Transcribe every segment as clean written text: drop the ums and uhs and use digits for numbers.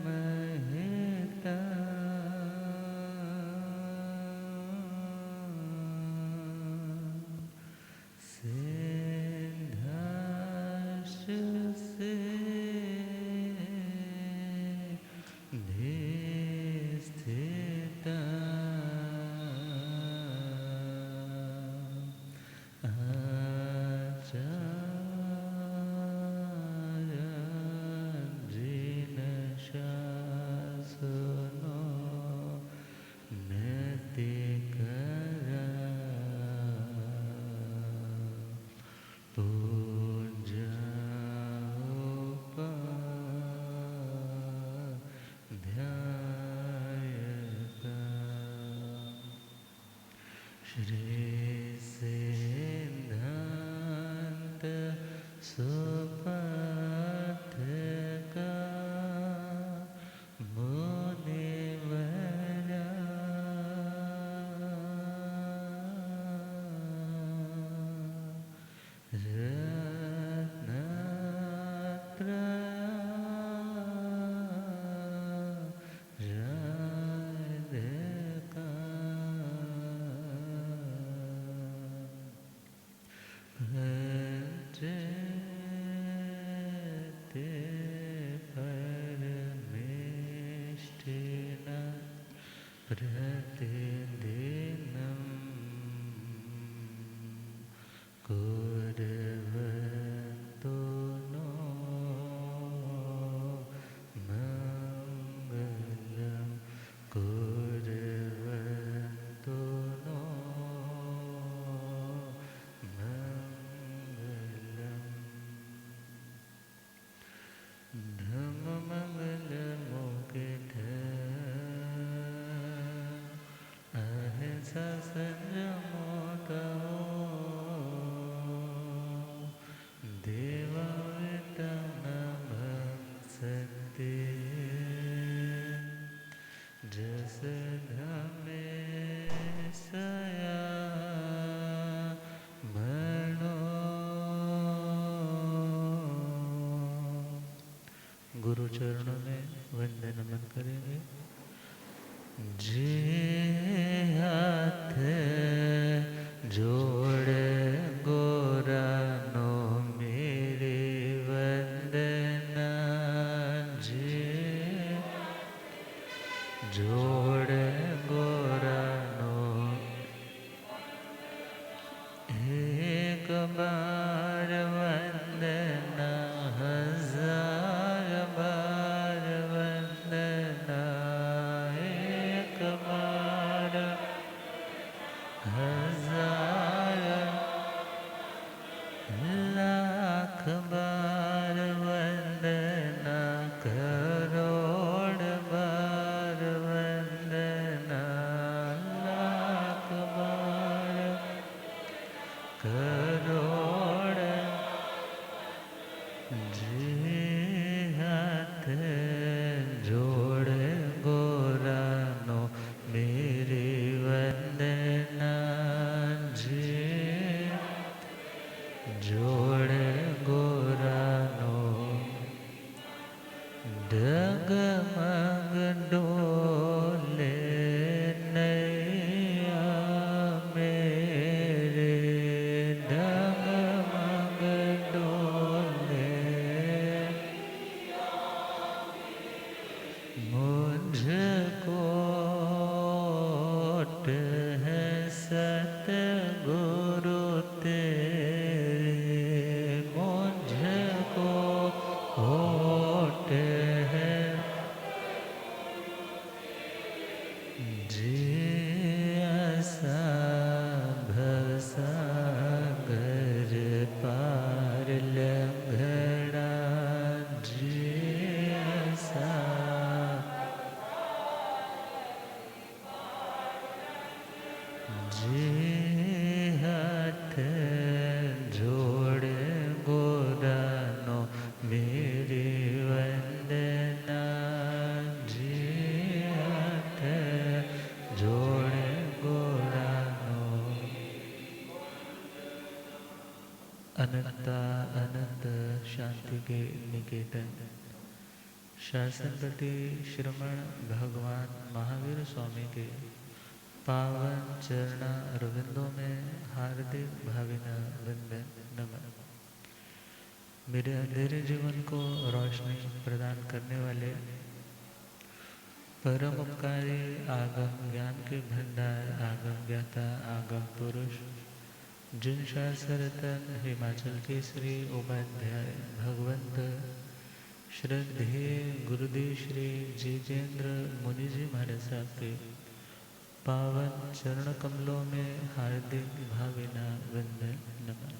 मेहता सिंहास से स्थिता आचार्येण शासनो नैतिकरा पूजा ध्यायता श्री सिद्धांत सुपाठका मुनिवरा रत्नत्रयका भजते परमेष्ठिना प्रतिदिनं कुर्वन्तो नो मङ्गलं कुर्वन्तो नो मङ्गलम् धम्ममङ्गलमुकुट अहिंसा संयमो तमो देवव्रतं भक्सन्ते जसधमे सया मनो गुरु चरणों में वंदन नमन करेंगे। जे हाथ जोड़े गोरानो मेरे वंदना जे जोड़े गोरानो एक बार वंदना हजार बार वंदना एक बार हजार लाख बार वंदना करोड़ बार वंदना लाख बार करोड़ जे हाथ जोड़े गोरानो मेरी वंदना जे जोड़े गोरानो डगमग डोले नैया मेरे डगमग डोले मुझको है सतगुरु तेरे मुझको होठ है जे आसा भवसागर पार लंघड़ा जे आसा जे हाथ जोड़े गोरानो मेरी वंदना जे हाथ जोड़े गोरानो अनंता अनंत शांति के निकेतन शासनपति श्रमण भगवान महावीर स्वामी के पावन चरण अरविंदों में हार्दिक भावना वंदन नमन। मेरे अंधेरे जीवन को रोशनी प्रदान करने वाले परम उपकारी आगम ज्ञान के भंडार आगम ज्ञाता आगम पुरुष जिन शास्त्ररतन हिमाचल के श्री उपाध्याय भगवंत श्रद्धेय गुरुदेव श्री जितेंद्र मुनि जी महाराज साहब के पावन चरण कमलों में हार्दिक भावना वंदन नमन।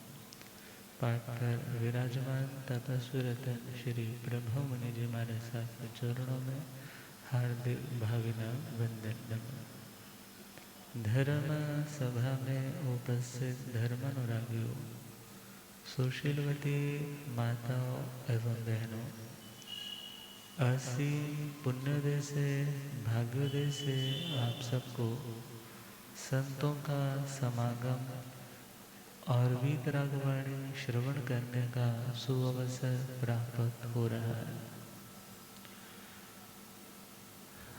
पाठ पर विराजमान तपस्वी रतन श्री ब्रह्म मुनि जी महाराज साहब के चरणों में हार्दिक भावना वंदन नमन। धर्म सभा में उपस्थित धर्मानुरागियों, सुशीलवती माताओं एवं बहनों, असीम पुण्योदय से भाग्योदय से आप सबको संतों का समागम और वीतरागवाणी श्रवण करने का सुअवसर प्राप्त हो रहा है।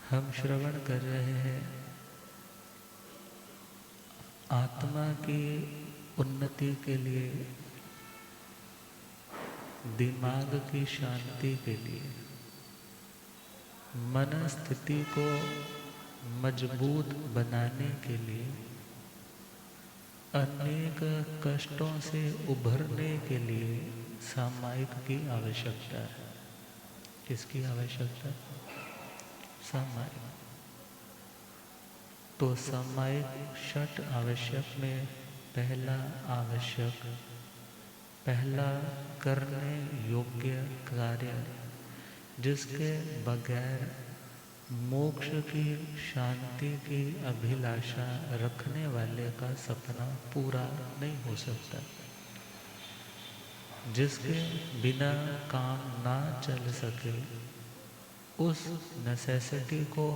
हम श्रवण कर रहे हैं आत्मा की उन्नति के लिए, दिमाग की शांति के लिए, मन स्थिति को मजबूत बनाने के लिए, अनेक कष्टों से उभरने के लिए सामायिक की आवश्यकता है। किसकी आवश्यकता? सामायिक। तो सामायिक षट आवश्यक में पहला करने योग्य कार्य जिसके बगैर मोक्ष की शांति की अभिलाषा रखने वाले का सपना पूरा नहीं हो सकता, जिसके बिना काम ना चल सके, उस नेसेसिटी को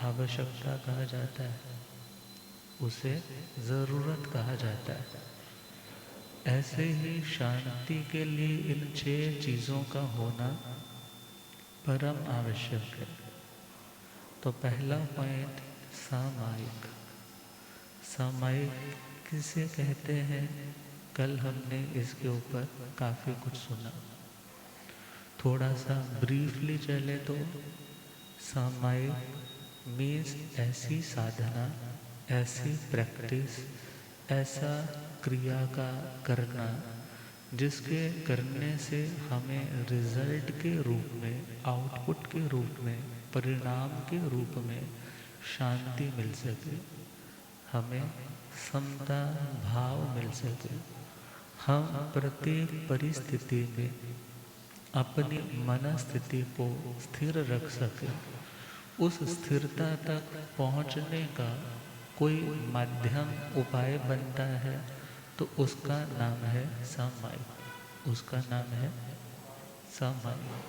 आवश्यकता कहा जाता है, उसे ज़रूरत कहा जाता है। ऐसे ही शांति के लिए इन 6 चीज़ों का होना परम आवश्यक है। तो पहला पॉइंट सामायिक। सामायिक किसे कहते हैं? कल हमने इसके ऊपर काफ़ी कुछ सुना। थोड़ा सा ब्रीफली चले तो सामायिक मीन्स ऐसी साधना, ऐसी प्रैक्टिस, ऐसा क्रिया का करना जिसके करने से हमें रिजल्ट के रूप में, आउटपुट के रूप में, परिणाम के रूप में शांति मिल सके, हमें समता भाव मिल सके, हम प्रत्येक परिस्थिति में अपनी मन स्थिति को स्थिर रख सके। उस स्थिरता तक पहुंचने का कोई माध्यम उपाय बनता है तो उसका नाम है सामायिक। उसका नाम है सामायिक।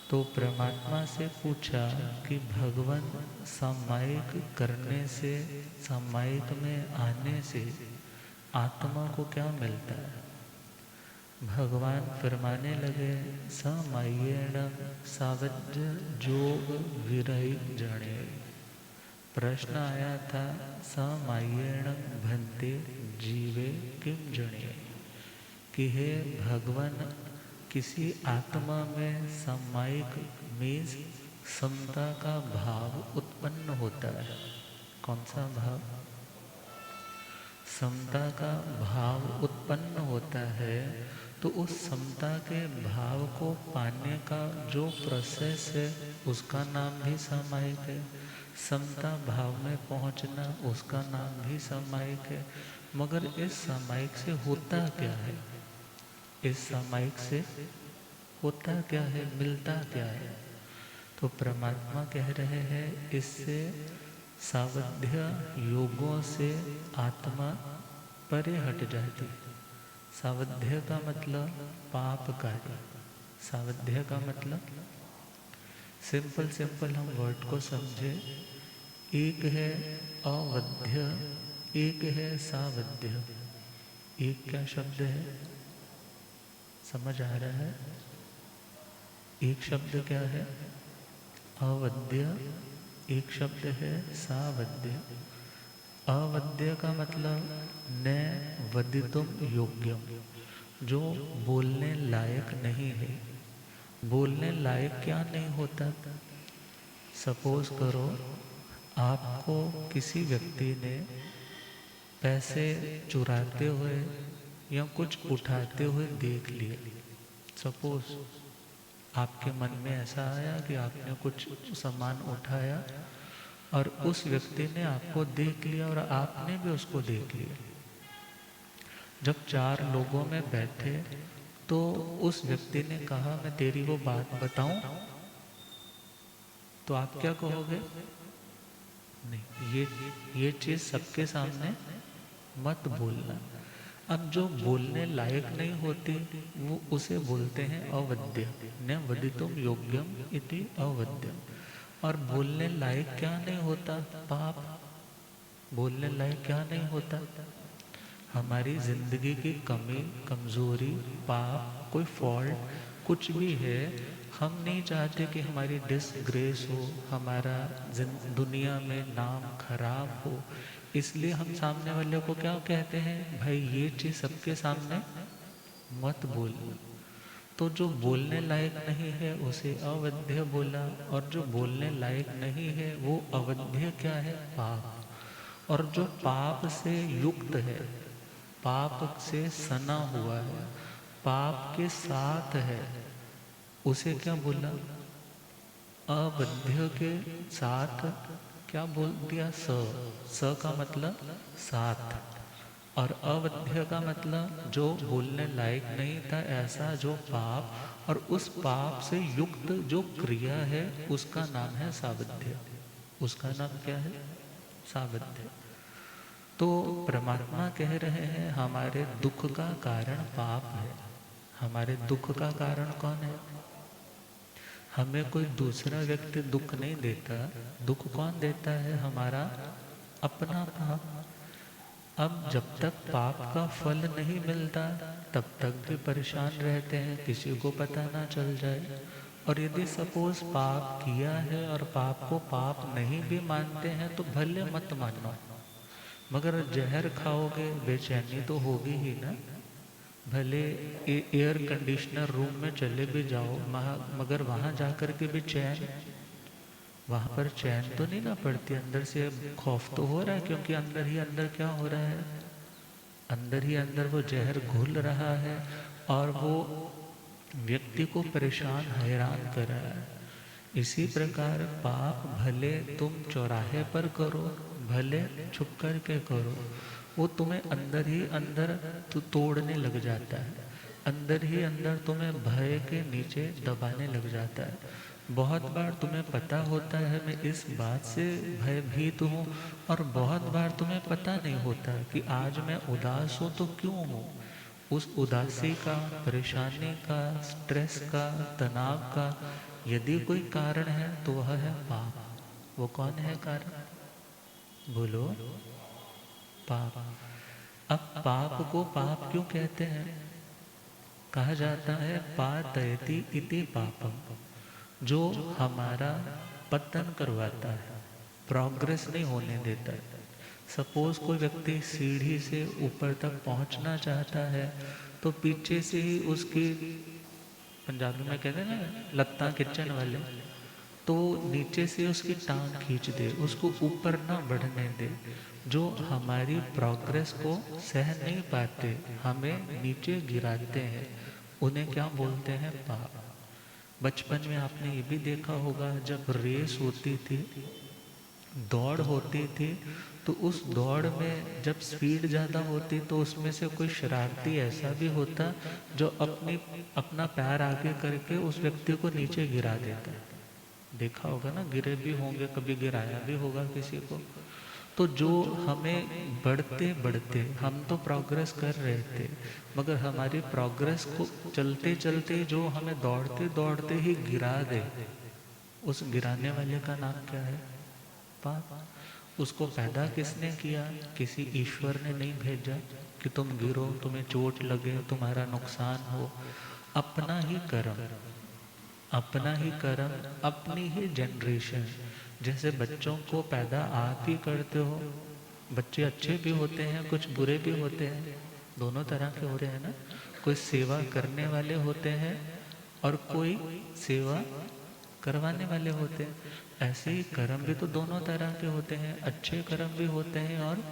तो परमात्मा से पूछा कि भगवान सामायिक करने से, सामायिक में आने से आत्मा को क्या मिलता है? भगवान फरमाने लगे सामायेण सावज्य जोग विरहि जणे। प्रश्न आया था सामायेण भन्ते जीवे किम जणे, कि हे भगवान किसी आत्मा में सामायिक मीन्स समता का भाव उत्पन्न होता है। कौन सा भाव? समता का भाव उत्पन्न होता है। तो उस समता के भाव को पाने का जो प्रोसेस है उसका नाम भी सामायिक है। समता भाव में पहुंचना उसका नाम भी सामायिक है। मगर इस सामायिक से होता क्या है? इस सामायिक से होता क्या है? मिलता क्या है? तो परमात्मा कह रहे हैं इससे सावध्य योगों से आत्मा परे हट जाती। सावध्य का मतलब पाप कार्य। सावध्य का मतलब सिंपल हम वर्ड को समझे। एक है अवध्य, एक है सावध्य। एक क्या शब्द है? समझ आ रहा है? एक शब्द क्या है? अवद्य। एक शब्द है सावद्य। अवद्य का मतलब न वदितुम योग्यम, जो बोलने लायक नहीं है। बोलने लायक क्या नहीं होता? सपोज करो आपको किसी व्यक्ति ने पैसे चुराते हुए या कुछ उठाते हुए देख लिया। सपोज आपके मन में ऐसा आया कि आपने कुछ सामान उठाया और उस व्यक्ति ने आपको देख लिया और आपने भी उसको देख लिया। जब चार लोगों में बैठे तो उस व्यक्ति ने कहा मैं तेरी वो बात बताऊं, तो आप क्या कहोगे? नहीं, ये चीज सबके सामने मत बोलना। अब जो बोलने लायक नहीं होती वो उसे बोलते हैं अवद्य। न वदितुम योग्यम इति अवद्य। और बोलने लायक क्या नहीं होता? पाप। बोलने लायक क्या नहीं होता? हमारी जिंदगी की कमी, कमजोरी, पाप, कोई फॉल्ट कुछ भी है, हम नहीं चाहते कि हमारी डिसग्रेस हो, हमारा दुनिया में नाम खराब हो। इसलिए हम सामने वाले को क्या कहते हैं? भाई ये चीज सबके सामने मत बोल। तो जो बोलने लायक नहीं है उसे अवध्य बोला, और जो बोलने लायक नहीं है वो अवध्य क्या है? पाप। और जो पाप से युक्त है, पाप से सना हुआ है, पाप के साथ है, उसे क्या बोला? अवध्य के साथ क्या बोल दिया? स का मतलब साथ। और अवध्य का मतलब जो बोलने लायक नहीं था ऐसा जो पाप, और उस पाप से युक्त जो क्रिया है उसका नाम है सावध्य। उसका नाम क्या है? सावध्य। तो परमात्मा कह रहे हैं हमारे दुख का कारण पाप है। हमारे दुख का कारण कौन है? हमें कोई दूसरा व्यक्ति दुख नहीं देता। दुख कौन देता है? हमारा अपना पाप। अब जब तक पाप का फल नहीं मिलता तब तक भी परेशान रहते हैं, किसी को पता ना चल जाए। और यदि सपोज पाप किया है और पाप को पाप नहीं भी मानते हैं तो भले मत मानो, मगर जहर खाओगे बेचैनी तो होगी ही ना। भले एयर कंडीशनर रूम में चले भी जाओ, मगर वहां जाकर के भी चैन, वहां पर चैन तो नहीं ना पड़ती। अंदर से खौफ तो हो रहा है, क्योंकि अंदर ही अंदर क्या हो रहा है? अंदर ही अंदर वो जहर घुल रहा है और वो व्यक्ति को परेशान हैरान कर रहा है। इसी प्रकार पाप भले तुम चौराहे पर करो, भले छुप कर के करो, वो तुम्हें अंदर ही अंदर तोड़ने लग जाता है। अंदर ही अंदर तुम्हें भय के नीचे दबाने लग जाता है। बहुत बार तुम्हें पता होता है मैं इस बात से भयभीत हूँ, और बहुत बार तुम्हें पता नहीं होता कि आज मैं उदास हूँ तो क्यों हूँ। उस उदासी का, परेशानी का, स्ट्रेस का, तनाव का यदि कोई कारण है तो वह है पाप। वो कौन है कारण? बोलो। पाप। अब पाप को पाप क्यों कहते हैं? कहा जाता है पातयति इति पापम, जो हमारा पतन करवाता है, प्रोग्रेस नहीं होने देता है। सपोज कोई व्यक्ति सीढ़ी से ऊपर तक पहुंचना चाहता है तो पीछे से ही उसकी, पंजाबी में कहते हैं ना लत्ता खिंचन वाले, तो नीचे से उसकी टांग खींच दे, उसको ऊपर ना बढ़ने दे। जो हमारी प्रोग्रेस को सह नहीं पाते, हमें नीचे गिराते हैं, उन्हें क्या बोलते हैं? पाप। बचपन में आपने ये भी देखा होगा, जब रेस होती थी, दौड़ होती थी, तो उस दौड़ में जब स्पीड ज़्यादा होती तो उसमें से कोई शरारती ऐसा भी होता जो अपना पैर आगे करके उस व्यक्ति को नीचे गिरा देता। देखा होगा ना, गिरे भी होंगे, कभी गिराया भी होगा किसी को। तो जो हमें बढ़ते बढ़ते, हम तो प्रोग्रेस कर रहे थे, मगर हमारी प्रोग्रेस को चलते चलते जो हमें दौड़ते दौड़ते ही गिरा दे, उस गिराने वाले का नाम क्या है? पाप। उसको पैदा किसने किया? किसी ईश्वर ने नहीं भेजा कि तुम गिरो, तुम्हें चोट लगे, तुम्हारा नुकसान हो। अपना ही कर्म, अपना ही कर्म, अपनी ही जनरेशन। जैसे बच्चों को पैदा आप ही करते हो, बच्चे अच्छे भी होते हैं, कुछ बुरे भी होते हैं, दोनों तरह के होते हैं ना। कोई सेवा करने वाले होते हैं और कोई सेवा करवाने वाले होते हैं। ऐसे ही कर्म भी तो दोनों तरह के होते हैं, अच्छे कर्म भी होते हैं और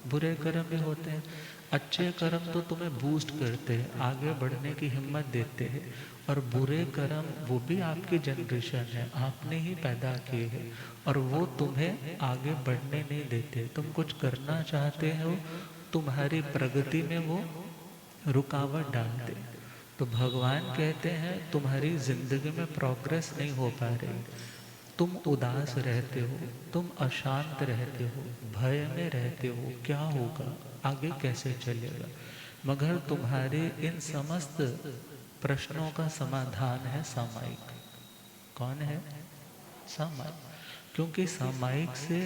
बुरे कर्म भी होते हैं। अच्छे कर्म तो तुम्हें बूस्ट करते हैं, आगे बढ़ने की हिम्मत देते हैं, और बुरे कर्म वो भी आपकी जनरेशन है, आपने ही पैदा किए हैं, और वो तुम्हें आगे बढ़ने नहीं देते। तुम कुछ करना चाहते हो, तुम्हारी प्रगति में वो रुकावट डालते। तो भगवान कहते हैं तुम्हारी जिंदगी में प्रोग्रेस नहीं हो पा रही, तुम उदास रहते हो, तुम अशांत रहते हो, भय में रहते हो, क्या होगा, आगे कैसे चलेगा। मगर तुम्हारे इन समस्त प्रश्नों का समाधान है सामायिक। कौन है? सामायिक। क्योंकि सामायिक से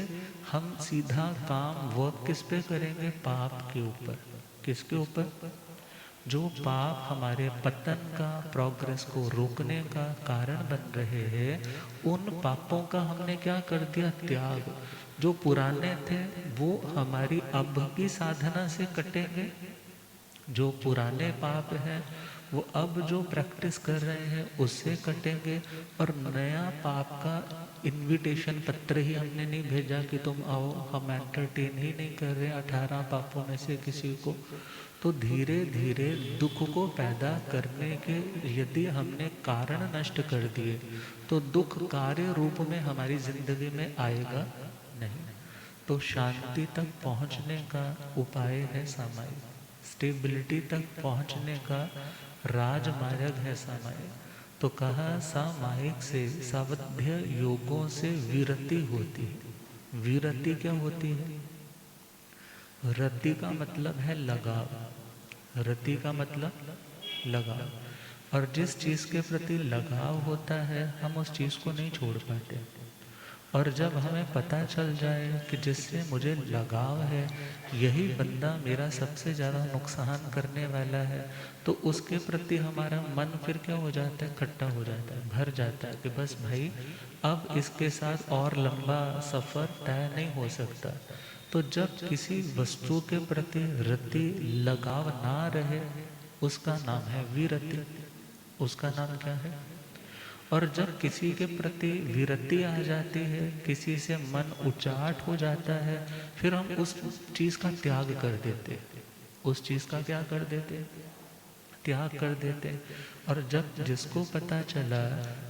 हम सीधा काम वर्क किस पे करेंगे? पाप के ऊपर। किसके ऊपर? जो पाप हमारे पतन का, प्रोग्रेस को रोकने का कारण बन रहे हैं, उन पापों का हमने क्या कर दिया? त्याग। जो पुराने थे वो हमारी अब की साधना से कटेंगे, जो पुराने पाप हैं वो अब जो प्रैक्टिस कर रहे हैं उससे कटेंगे, और नया पाप का इनविटेशन पत्र ही हमने नहीं भेजा कि तुम आओ, हम एंटरटेन ही नहीं कर रहे 18 पापों में से किसी को। तो धीरे धीरे दुख को पैदा करने के यदि हमने कारण नष्ट कर दिए तो दुख कार्य रूप में हमारी जिंदगी में आएगा नहीं। तो शांति तक पहुंचने का उपाय है सामायिक, स्टेबिलिटी तक पहुंचने का राजमार्ग है सामायिक। तो कहा सामायिक से सावध्य योगों से विरति होती है। विरति क्या होती है? रति का मतलब है लगाव, रति का मतलब लगाव। और जिस चीज़ के प्रति लगाव होता है हम उस चीज़ को नहीं छोड़ पाते। और जब हमें पता चल जाए कि जिससे मुझे लगाव है यही बंदा मेरा सबसे ज़्यादा नुकसान करने वाला है, तो उसके प्रति हमारा मन फिर क्या हो जाता है? खट्टा हो जाता है, भर जाता है कि बस भाई अब इसके साथ और लंबा सफ़र तय नहीं हो सकता। तो जब किसी वस्तु के प्रति रति, लगाव ना रहे, उसका नाम है विरति। उसका नाम क्या है? और जब किसी के प्रति विरति आ जाती है, किसी से मन उचाट हो जाता है, फिर हम उस चीज़ का त्याग कर देते, उस चीज़ का क्या कर देते? त्याग कर देते। और जब जिसको पता चला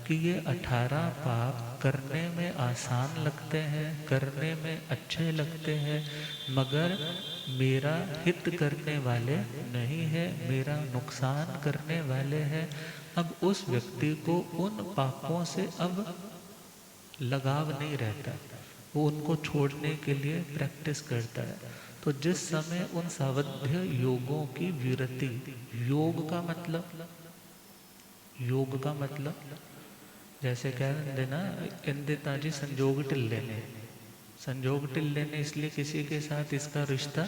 कि ये 18 पाप करने में आसान लगते हैं, करने में अच्छे लगते हैं, मगर मेरा हित करने वाले नहीं है, मेरा नुकसान करने वाले हैं, अब उस व्यक्ति को उन पापों से अब लगाव नहीं रहता, वो उनको छोड़ने के लिए प्रैक्टिस करता है। तो जिस समय उन सावध्य योगों की विरति, योग का मतलब, योग का मतलब जैसे कह देना इंदिताजी संजोग टिल्ले ने, संजोग टिल्ले ने इसलिए किसी के साथ इसका रिश्ता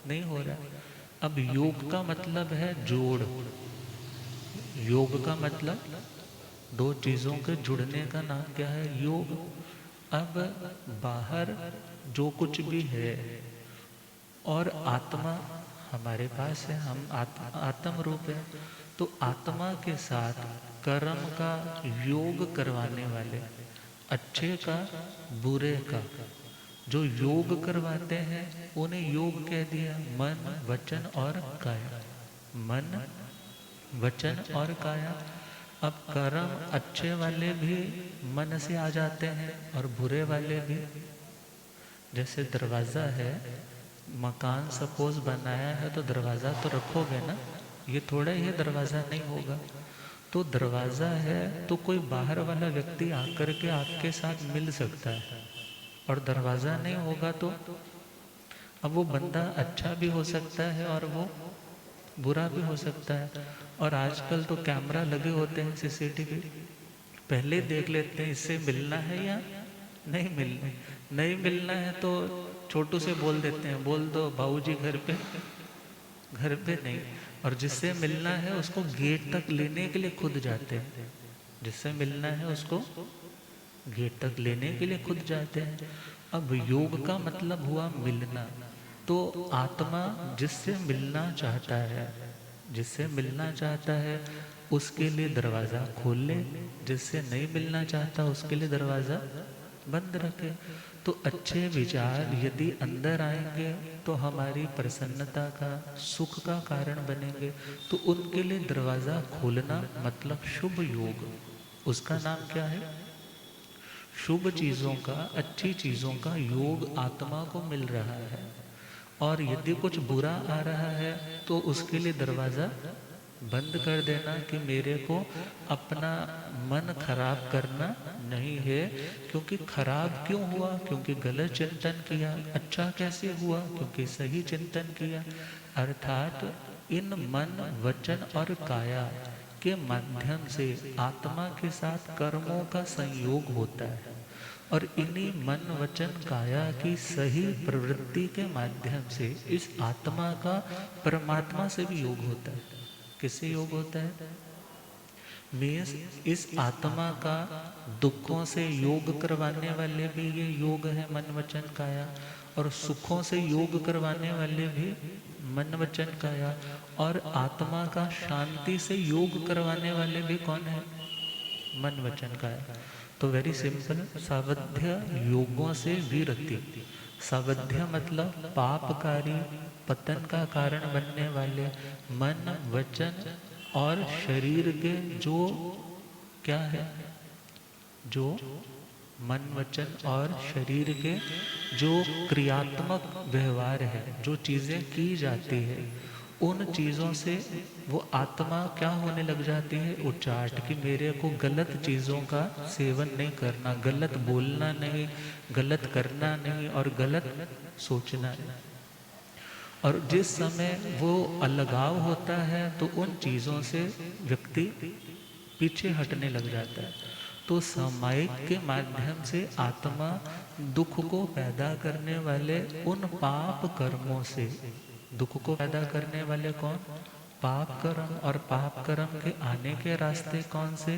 नहीं हो रहा। अब योग का मतलब है जोड़, योग का मतलब दो चीज़ों के जुड़ने का नाम क्या है? योग। अब बाहर जो कुछ भी है और आत्मा हमारे पास है, हम आत्म रूप है, तो आत्मा के साथ कर्म का योग करवाने वाले, अच्छे का बुरे का जो योग करवाते हैं उन्हें योग कह दिया। मन, वचन और काया, मन, वचन और काया। अब कर्म अच्छे वाले भी मन से आ जाते हैं और बुरे वाले भी। जैसे दरवाज़ा है, मकान सपोज बनाया है तो दरवाज़ा तो रखोगे ना, ये थोड़ा ही दरवाज़ा नहीं होगा। तो दरवाज़ा है तो कोई बाहर वाला व्यक्ति आकर के आपके साथ मिल सकता है, और दरवाज़ा नहीं होगा तो अब वो बंदा अच्छा भी हो सकता है और वो बुरा भी हो सकता है। और आजकल तो कैमरा लगे होते हैं, सीसीटीवी, पहले देख लेते हैं इससे मिलना है या नहीं मिलना। नहीं मिलना है तो छोटू से बोल देते हैं, बोल दो बाबूजी घर पे, घर पे नहीं। और जिससे मिलना है उसको गेट तक लेने के लिए खुद जाते हैं। जिससे मिलना है उसको गेट तक लेने के लिए खुद जाते हैं। अब योग का मतलब हुआ मिलना। तो आत्मा जिससे मिलना चाहता है, जिससे मिलना चाहता है उसके लिए दरवाज़ा खोल ले, जिससे नहीं मिलना चाहता उसके लिए दरवाज़ा बंद रखे। तो अच्छे विचार यदि अंदर आएंगे तो हमारी प्रसन्नता का, सुख का कारण बनेंगे। तो उनके लिए दरवाज़ा खोलना मतलब शुभ योग। उसका नाम क्या है? शुभ चीज़ों का, अच्छी चीज़ों का योग आत्मा को मिल रहा है। और यदि कुछ बुरा आ रहा है तो उसके लिए दरवाज़ा बंद कर देना कि मेरे को अपना मन खराब करना नहीं है। क्योंकि खराब क्यों हुआ? क्योंकि गलत चिंतन किया। अच्छा कैसे हुआ? क्योंकि सही चिंतन किया। अर्थात इन मन, वचन और काया के माध्यम से आत्मा के साथ कर्मों का संयोग होता है। और इन्हीं मन, वचन, काया की सही प्रवृत्ति के माध्यम से इस आत्मा का परमात्मा से भी योग होता है। किससे योग होता है? मीन्स इस आत्मा का दुखों से योग करवाने वाले भी ये योग है, मन, वचन, काया। और सुखों से योग करवाने वाले भी मन, वचन, काया। और आत्मा का शांति से योग करवाने वाले भी कौन है? मन, वचन, काया। तो वेरी सिंपल, सावध्य योगों से विरति। सावध्य मतलब पापकारी, पतन का कारण बनने वाले मन, वचन और शरीर के जो क्या है, जो मन, वचन और शरीर के जो क्रियात्मक व्यवहार है, जो चीज़ें की जाती है, उन चीज़ों से वो आत्मा क्या होने लग जाती है? उच्चाट, कि मेरे को गलत चीज़ों का सेवन नहीं करना, गलत बोलना नहीं, गलत करना नहीं और गलत सोचना नहीं। और जिस समय वो अलगाव होता है तो उन चीज़ों से व्यक्ति पीछे हटने लग जाता है। तो सामायिक के माध्यम से आत्मा दुख को पैदा करने वाले उन पाप कर्मों से, दुख को पैदा करने वाले कौन? पाप कर्म। और पाप कर्म के आने के रास्ते कौन से?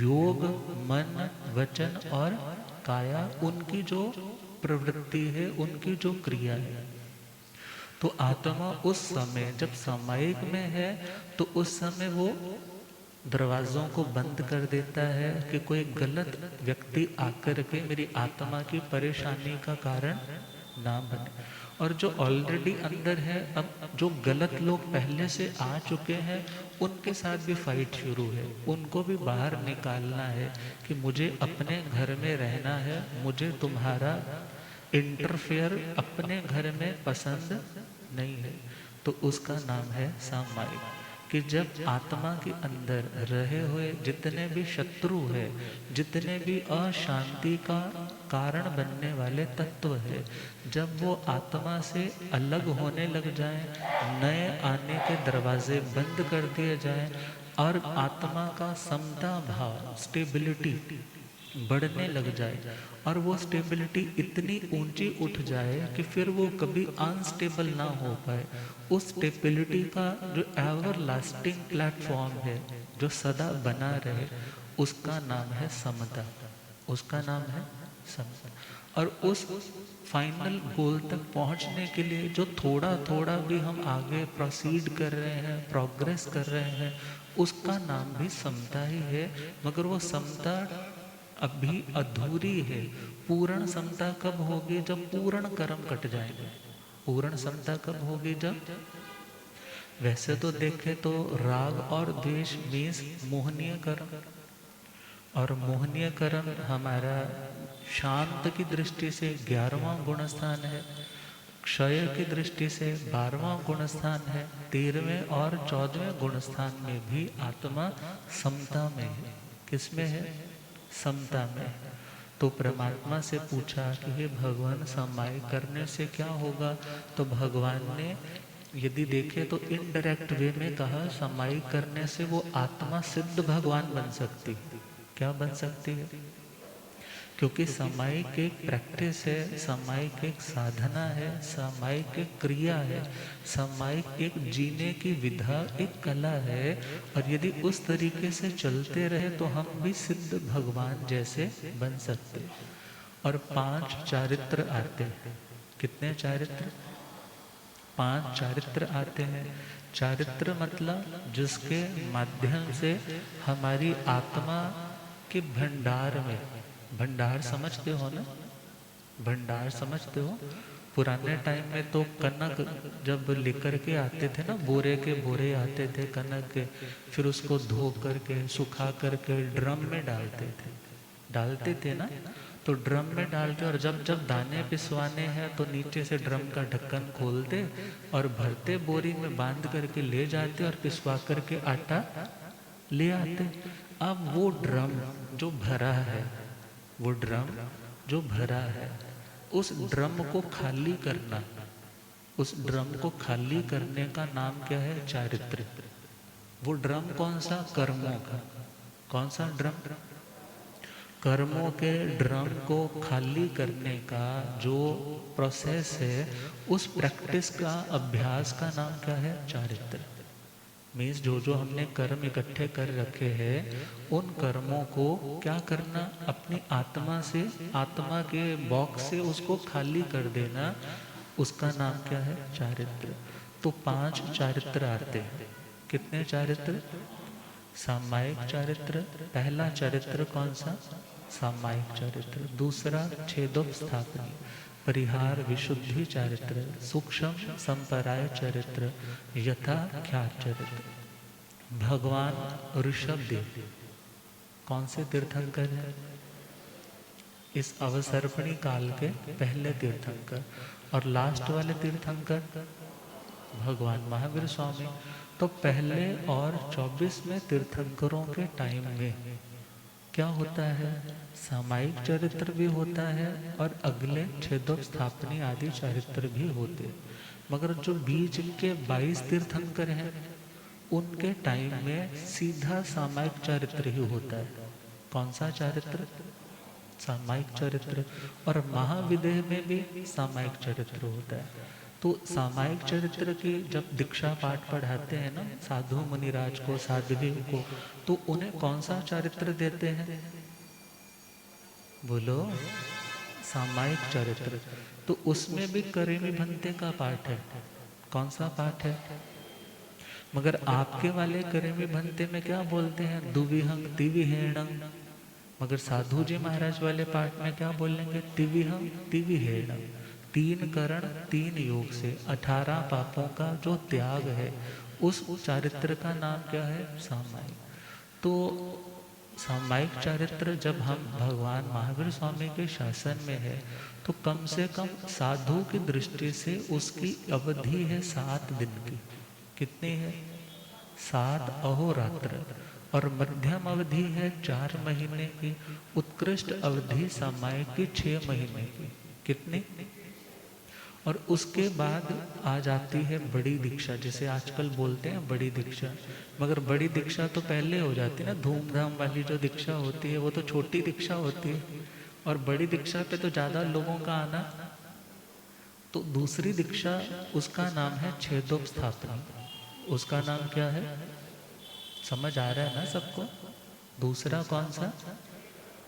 योग, मन, वचन और काया, उनकी जो प्रवृत्ति है, उनकी जो क्रिया है। तो आत्मा उस समय जब सामायिक में है तो उस समय वो दरवाज़ों को बंद कर देता है कि कोई गलत व्यक्ति आकर के मेरी आत्मा की परेशानी का कारण ना बने। और जो ऑलरेडी अंदर है, अब जो गलत लोग पहले से आ चुके हैं उनके साथ भी फाइट शुरू है। उनको भी बाहर निकालना है कि मुझे अपने घर में रहना है, मुझे तुम्हारा इंटरफेयर अपने घर में पसंद नहीं है। तो उसका नाम है सामायिक। कि जब आत्मा के अंदर रहे हुए जितने भी शत्रु है, जितने भी अशांति का कारण बनने वाले तत्व है, जब वो आत्मा से अलग होने लग जाएं, नए आने के दरवाजे बंद कर दिए जाएं और आत्मा का समता भाव, स्टेबिलिटी बढ़ने लग जाए और वो स्टेबिलिटी इतनी ऊंची उठ जाए कि फिर वो कभी अनस्टेबल ना हो पाए, उस स्टेबिलिटी का जो एवर लास्टिंग प्लेटफॉर्म है, जो सदा बना रहे, उसका नाम है समता। उसका नाम है समता। और उस फाइनल गोल तक पहुंचने के लिए जो थोड़ा थोड़ा भी हम आगे प्रोसीड कर रहे हैं, प्रोग्रेस कर रहे हैं, उसका नाम भी समता ही है। मगर वो समता अभी अधूरी है। पूर्ण समता कब होगी? जब पूर्ण कर्म कट जाएंगे। पूर्ण समता कब होगी? जब, वैसे तो देखे तो राग और द्वेष मीन्स मोहनीय कर्म, और मोहनीय कर्म हमारा शांत की दृष्टि से 11वां गुण स्थान है, क्षय की दृष्टि से 12वां गुण स्थान है, 13वें और 14वें गुण स्थान में भी आत्मा समता में है। किसमें है? समता में। तो परमात्मा से पूछा कि हे भगवान, समाय करने से क्या होगा? तो भगवान ने यदि देखे तो इनडायरेक्ट वे में कहा, समाई करने से वो आत्मा सिद्ध भगवान बन सकती। क्या बन सकती है? क्योंकि सामायिक एक प्रैक्टिस है, सामायिक एक साधना है, सामायिक एक क्रिया है, सामायिक एक जीने की विधा, एक कला है। और यदि उस तरीके से चलते रहे तो हम भी सिद्ध भगवान जैसे बन सकते। और 5 चारित्र आते हैं। कितने चारित्र? 5 चारित्र आते हैं। चारित्र मतलब जिसके माध्यम से हमारी आत्मा के भंडार में, भंडार समझते हो ना? भंडार समझते हो? पुराने टाइम में तो कनक जब लेकर के आते थे ना, बोरे के बोरे आते थे कनक के, फिर उसको धो करके सुखा करके ड्रम में डालते थे ना। तो ड्रम में डालते, और जब जब दाने पिसवाने हैं तो नीचे से ड्रम का ढक्कन खोलते और भरते, बोरी में बांध करके ले जाते और पिसवा करके आटा ले आते। अब वो ड्रम जो भरा है, वो ड्रम जो भरा है, उस ड्रम को खाली करना, उस ड्रम को खाली करने का नाम क्या है? चारित्र। वो ड्रम कौन सा? कर्मों का। कौन सा ड्रम? कर्मों के ड्रम को खाली करने का जो प्रोसेस है, उस प्रैक्टिस का, अभ्यास का नाम क्या है? चारित्र। मीन्स जो हमने कर्म इकट्ठे कर रखे हैं, उन कर्मों को क्या करना? अपनी आत्मा से, आत्मा के बॉक्स से उसको खाली कर देना, उसका नाम क्या है? चारित्र। तो 5 चारित्र आते हैं। कितने चारित्र? सामायिक चारित्र। पहला चारित्र कौन सा? सामायिक चारित्र। दूसरा छेदोपस्थापनी, परिहार विशुद्धि चारित्र, सूक्ष्म संपराय चरित्र, यथा ख्यात चरित्र। भगवान ऋषभ देव कौन से तीर्थंकर हैं? इस अवसर्पणी काल के पहले तीर्थंकर। और लास्ट वाले तीर्थंकर भगवान महावीर स्वामी। तो पहले और 24वें तीर्थंकरों के टाइम में क्या होता है? सामायिक चरित्र भी होता है और अगले छेदोपस्थापनी आदि चरित्र भी होते। मगर जो बीच के 22 तीर्थंकर हैं, उनके टाइम में सीधा सामायिक चरित्र ही होता है। कौन सा चरित्र? सामायिक चरित्र। और महाविदेह में भी सामायिक चरित्र होता है। तो सामायिक चरित्र की जब दीक्षा पाठ पढ़ाते हैं ना साधु मुनिराज को, साध्वी को, तो उन्हें कौन सा चरित्र देते हैं? बोलो। सामायिक चरित्र। तो उसमें भी करेमी भंते का पाठ है। कौन सा पाठ है? मगर आपके वाले करेमी भंते में क्या बोलते हैं? दुविहंग तिविहेणं। मगर साधु जी महाराज वाले पाठ में क्या बोलेंगे? तिविहंग तिविहेणं। 3 करण 3 योग से 18 पापों का जो त्याग है, उस चारित्र का नाम क्या है? सामायिक। तो सामायिक चारित्र जब हम भगवान महावीर स्वामी के शासन में है, तो कम से कम साधु की दृष्टि से उसकी अवधि है 7 दिन की। कितनी है? 7 अहोरात्र। और मध्यम अवधि है 4 महीने की। उत्कृष्ट अवधि सामायिक की 6 महीने की। कितनी? और उसके बाद आ जाती है बड़ी दीक्षा, जिसे आजकल बोलते हैं बड़ी दीक्षा। मगर बड़ी दीक्षा तो पहले हो जाती है ना, धूमधाम वाली जो दीक्षा होती है वो तो छोटी दीक्षा होती है। और बड़ी दीक्षा पे तो ज्यादा लोगों का आना। तो दूसरी दीक्षा, उसका नाम है छेदोपस्थापनी। उसका नाम क्या है? समझ आ रहा है ना सबको? दूसरा कौन सा?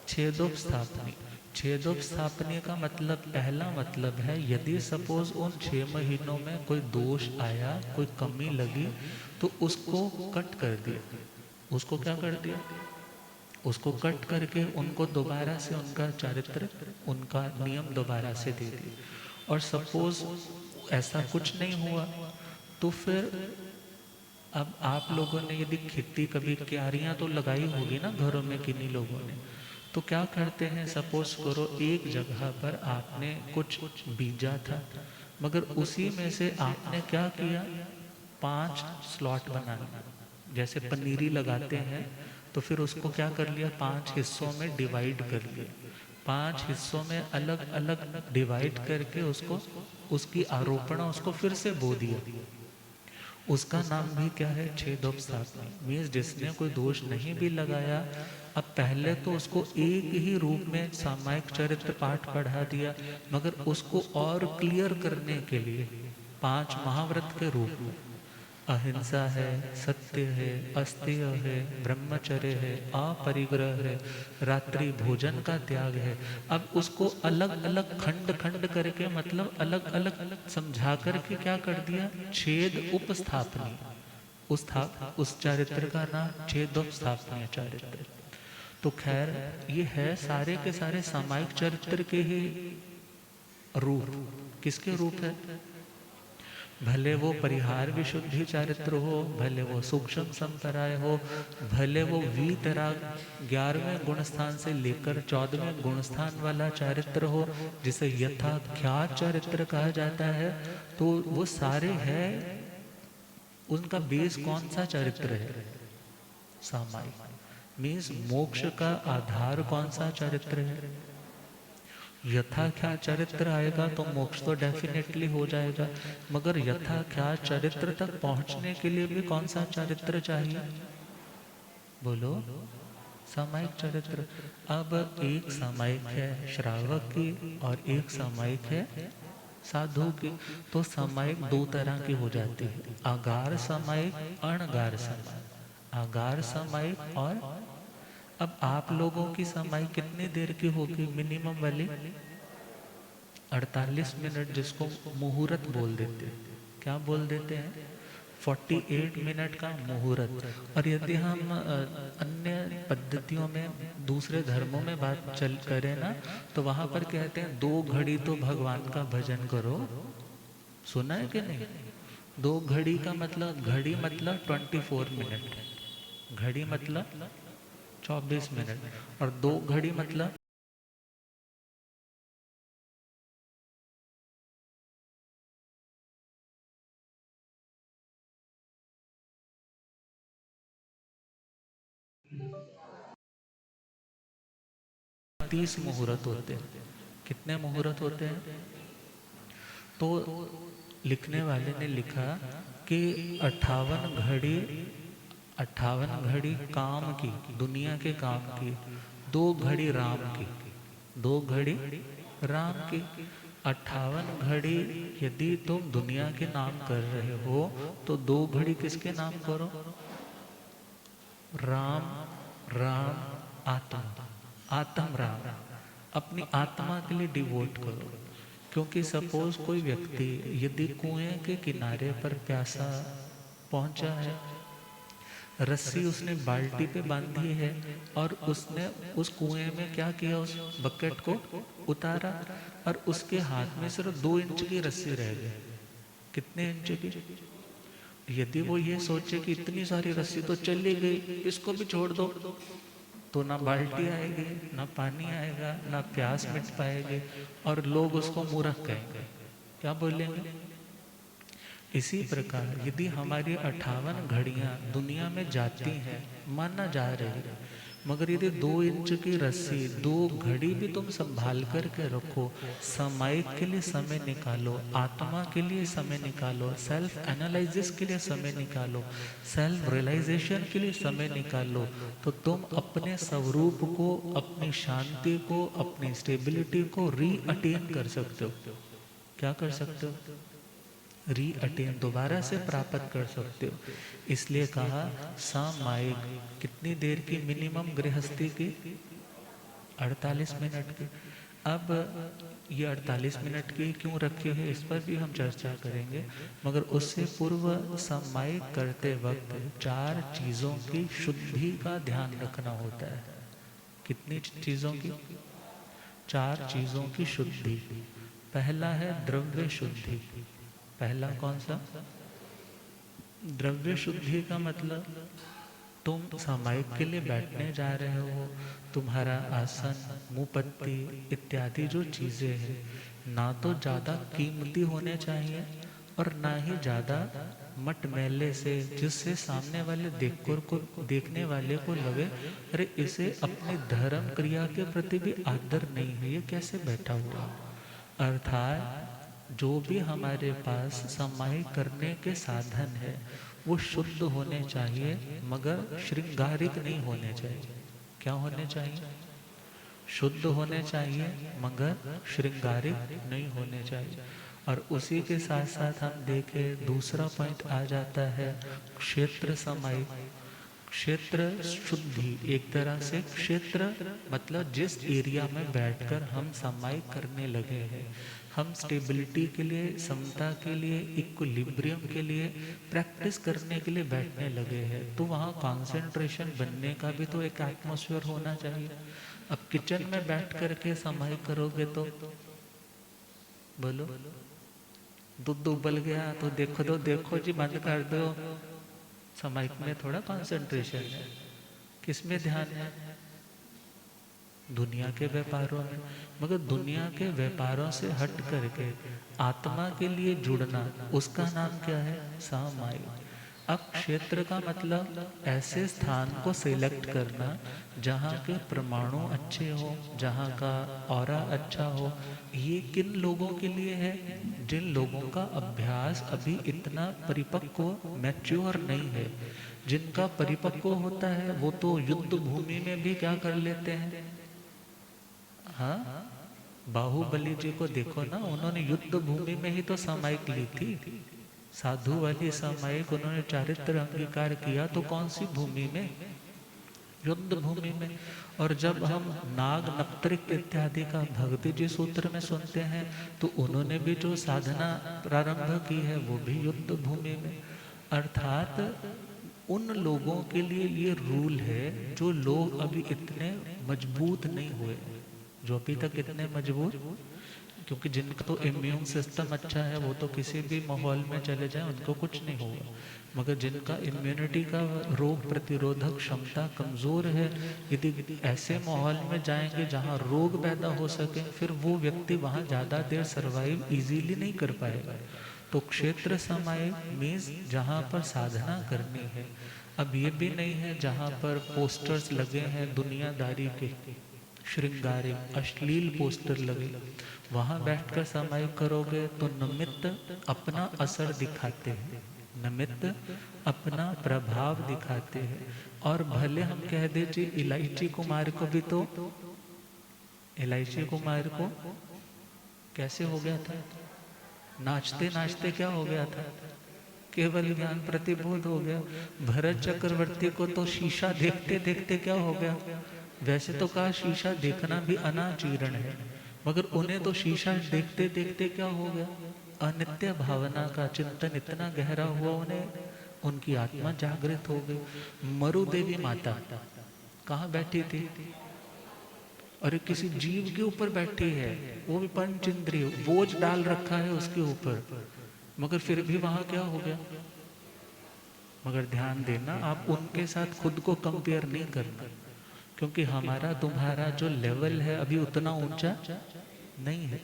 छेदोपस्थापनी। छेदोपस्थापनी का मतलब, पहला मतलब है यदि सपोज उन 6 महीनों में कोई दोष आया, कोई कमी लगी, तो उसको कट कर दिया। उसको क्या कर दिया? उसको कट करके उनको दोबारा से उनका चरित्र, उनका नियम दोबारा से दे दिए। और सपोज ऐसा कुछ नहीं हुआ, तो फिर अब आप लोगों ने यदि खेती, कभी क्यारियां तो लगाई होगी ना घरों में किन्हीं लोगों ने, तो क्या करते हैं? सपोज करो एक जगह पर आपने कुछ बीजा था, मगर उसी में से आपने क्या किया? 5 स्लॉट बना लिया। जैसे पनीरी लगाते हैं, तो फिर उसको क्या कर लिया? 5 हिस्सों में डिवाइड कर लिया। 5 हिस्सों में अलग अलग डिवाइड करके उसको, उसकी आरोपण, उसको फिर से बो दिया। उसका नाम भी क्या है? छेदोपस्थापनी। मीन्स जिसने कोई दोष नहीं भी लगाया, अब पहले तो उसको एक ही रूप में सामायिक चरित्र पाठ पढ़ा दिया, मगर उसको और क्लियर करने के लिए 5 महाव्रत के रूप में अहिंसा है, सत्य है, अस्तेय है, ब्रह्मचर्य है, अपरिग्रह है, रात्रि भोजन का त्याग है। अब उसको अलग अलग खंड खंड करके, मतलब अलग अलग समझा करके क्या कर दिया, छेद उपस्थापनीय। उस चरित्र का नाम छेदोपस्थापनीय चरित्र। तो खैर ये है सारे के सारे सामायिक चरित्र के ही रूप। किसके रूप है? भले वो परिहार विशुद्धि चरित्र हो, भले वो सूक्ष्म संपराय हो, भले वो वीतराग 11वें गुणस्थान से लेकर 14वें गुणस्थान वाला चरित्र हो, जिसे यथाख्यात चरित्र कहा जाता है। तो वो सारे हैं, उनका बेस कौन सा चरित्र है? सामायिक। मीन्स मोक्ष का आधार कौन सा चरित्र है? यथाख्यात चरित्र आएगा तो मोक्ष तो डेफिनेटली हो जाएगा, मगर यथाख्यात चरित्र तक पहुंचने के लिए भी कौन सा चरित्र चाहिए? बोलो। सामायिक चरित्र। अब एक सामायिक है श्रावक की और एक सामायिक है साधु की। तो सामायिक दो तरह की हो जाती है, आगार सामायिक, अणगार सामायिक। आगार सामायिक और अब आप लोगों की सामायिक कितनी देर की होगी मिनिमम वाली? 48 मिनट, जिसको मुहूर्त बोल देते हैं। क्या बोल देते हैं? 48 मिनट का मुहूर्त। और यदि हम अन्य पद्धतियों में, दूसरे धर्मों में बात चल करें ना, तो वहां पर कहते हैं 2 घड़ी तो भगवान का भजन करो। सुना है कि नहीं? 2 घड़ी का मतलब, घड़ी मतलब 24 मिनट, घड़ी मतलब 24 मिनट, और 2 घड़ी मतलब 30 मुहूर्त होते हैं। कितने मुहूर्त होते हैं? तो लिखने वाले ने लिखा कि 58 घड़ी काम की, दुनिया के काम की, 2 घड़ी राम की, 2 घड़ी राम की। 58 घड़ी यदि तुम दुनिया के नाम कर रहे हो, तो 2 घड़ी किसके नाम करो? राम, राम, आत्मा, आत्म राम। अपनी आत्मा के लिए डिवोट करो। क्योंकि सपोज कोई व्यक्ति यदि कुएं के किनारे पर प्यासा पहुंचा है, रस्सी उसने बाल्टी पे बांधी है, और उसने उस कुएं में क्या किया, उस बकेट को उतारा, और उसके हाथ में सिर्फ 2 इंच की रस्सी रह गई। कितने इंच की? यदि वो ये सोचे कि इतनी सारी रस्सी तो चली गई, इसको भी छोड़ दो, तो ना बाल्टी आएगी, ना पानी आएगा, ना प्यास मिट पाएगी, और लोग उसको मूर्ख कहेंगे। क्या बोलेंगे? इसी प्रकार यदि हमारी 58 घड़ियां दुनिया में जाती हैं, माना जा रही है, मगर यदि 2 इंच की रस्सी, 2 घड़ी भी तुम संभाल करके रखो, सामायिक के लिए समय निकालो, आत्मा के लिए समय निकालो, सेल्फ एनालिसिस के लिए समय निकालो, सेल्फ रियलाइजेशन के लिए समय निकालो, तो तुम अपने स्वरूप को, अपनी शांति को, अपनी स्टेबिलिटी को रीअटेन कर सकते हो। क्या कर सकते हो? रीअटेन, दोबारा से प्राप्त कर सकते हो। इसलिए कहा सामायिक। कितनी देर की मिनिमम गृहस्थी की? 48 मिनट की। अब ये 48 मिनट की क्यों रखी है, इस पर भी हम चर्चा करेंगे, मगर उससे पूर्व सामायिक करते वक्त 4 चीजों की शुद्धि का ध्यान रखना होता है। कितनी चीजों की? 4 चीजों की शुद्धि। पहला है द्रव्य शुद्धि। पहला कौन सा? द्रव्य शुद्धि का मतलब, तुम सामायिक के लिए बैठने जा रहे हो, तुम्हारा आसन, मुंहपत्ती इत्यादि जो चीजें हैं, ना तो ज्यादा कीमती होने चाहिए और ना ही ज्यादा मटमैले से, जिससे सामने वाले देखने वाले को लगे अरे इसे अपनी धर्म क्रिया के प्रति भी आदर नहीं है, ये कैसे बैठा हुआ। अर्थात जो भी हमारे पास सामायिक करने के साधन है वो शुद्ध होने चाहिए, मगर श्रृंगारिक नहीं होने चाहिए। क्या होने चाहिए? शुद्ध होने चाहिए, मगर श्रृंगारिक नहीं होने चाहिए। और उसी के साथ साथ हम देखें, दूसरा पॉइंट आ जाता है क्षेत्र समाई। क्षेत्र शुद्धि, एक तरह से क्षेत्र मतलब जिस एरिया में बैठकर हम समाई करने लगे हैं, हम स्टेबिलिटी के लिए, समता के लिए, इक्विलिब्रियम के लिए प्रैक्टिस करने के लिए बैठने लगे हैं, तो वहाँ कंसंट्रेशन बनने का भी तो एक एटमॉस्फेयर होना चाहिए। अब किचन में बैठ करके समाई करोगे तो बोलो, दूध उबल गया तो देखो, दो देखो जी, बंद कर दो। समाई में थोड़ा कंसंट्रेशन है, किसमें ध्यान है? दुनिया के व्यापारों में। मगर दुनिया के व्यापारों से हट करके आत्मा के लिए जुड़ना, उसका नाम क्या है? समाई। अब क्षेत्र का मतलब ऐसे स्थान को सिलेक्ट करना जहाँ के परमाणु अच्छे हो, जहाँ का ऑरा अच्छा हो। ये किन लोगों के लिए है? जिन लोगों का अभ्यास अभी इतना परिपक्व, मैच्योर नहीं है। जिनका परिपक्व होता है वो तो युद्ध भूमि में भी क्या कर लेते हैं। हाँ, बाहुबली जी को देखो ना, उन्होंने युद्ध भूमि में ही तो सामायिक ली थी। साधु वाली सामायिक उन्होंने चारित्र अंगीकार किया तो कौन सी भूमि में? युद्ध भूमि में। और जब हम नाग नक्तरिक इत्यादि का भक्ति जी सूत्र में सुनते हैं, तो उन्होंने भी जो साधना प्रारंभ की है वो भी युद्ध भूमि में। अर्थात उन लोगों के लिए ये रूल है जो लोग अभी इतने मजबूत नहीं हुए, जो अभी तक इतने मजबूत, क्योंकि जिनका तो इम्यून सिस्टम अच्छा है वो तो किसी भी माहौल में चले जाएं उनको कुछ नहीं होगा। मगर जिनका इम्यूनिटी का, रोग प्रतिरोधक क्षमता कमज़ोर है, यदि ऐसे माहौल में जाएंगे जहां रोग पैदा हो सके, फिर वो व्यक्ति वहां ज़्यादा देर सर्वाइव इजीली नहीं कर पाएगा। तो क्षेत्र समाय मीन्स जहाँ पर साधना करनी है। अब ये भी नहीं है जहाँ पर पोस्टर्स लगे हैं दुनियादारी के, श्रृंगारिक अश्लील पोस्टर लगे, वहां बैठकर समाई करोगे तो निमित्त अपना असर दिखाते हैं, निमित्त अपना प्रभाव दिखाते हैं। और भले हम कह दीजिए इलायची कुमार को भी, तो इलायची कुमार को कैसे हो गया था? नाचते नाचते क्या हो गया था? केवल ज्ञान प्रतिबोध हो गया। भरत चक्रवर्ती को तो शीशा देखते देखते क्या हो गया? वैसे तो कहा शीशा देखना भी अनाचीर्ण है, मगर उन्हें तो शीशा देखते देखते क्या हो गया? अनित्य भावना का चिंतन इतना गहरा हुआ, उन्हें उनकी आत्मा जागृत हो गई। मरु देवी माता कहाँ बैठी थी? अरे किसी जीव के ऊपर बैठी है, वो भी पंच इंद्रिय बोझ डाल रखा है उसके ऊपर, मगर फिर भी वहां क्या हो गया? मगर ध्यान देना, आप उनके साथ खुद को कंपेयर नहीं करना, क्योंकि हमारा तुम्हारा जो लेवल है अभी उतना ऊंचा नहीं है।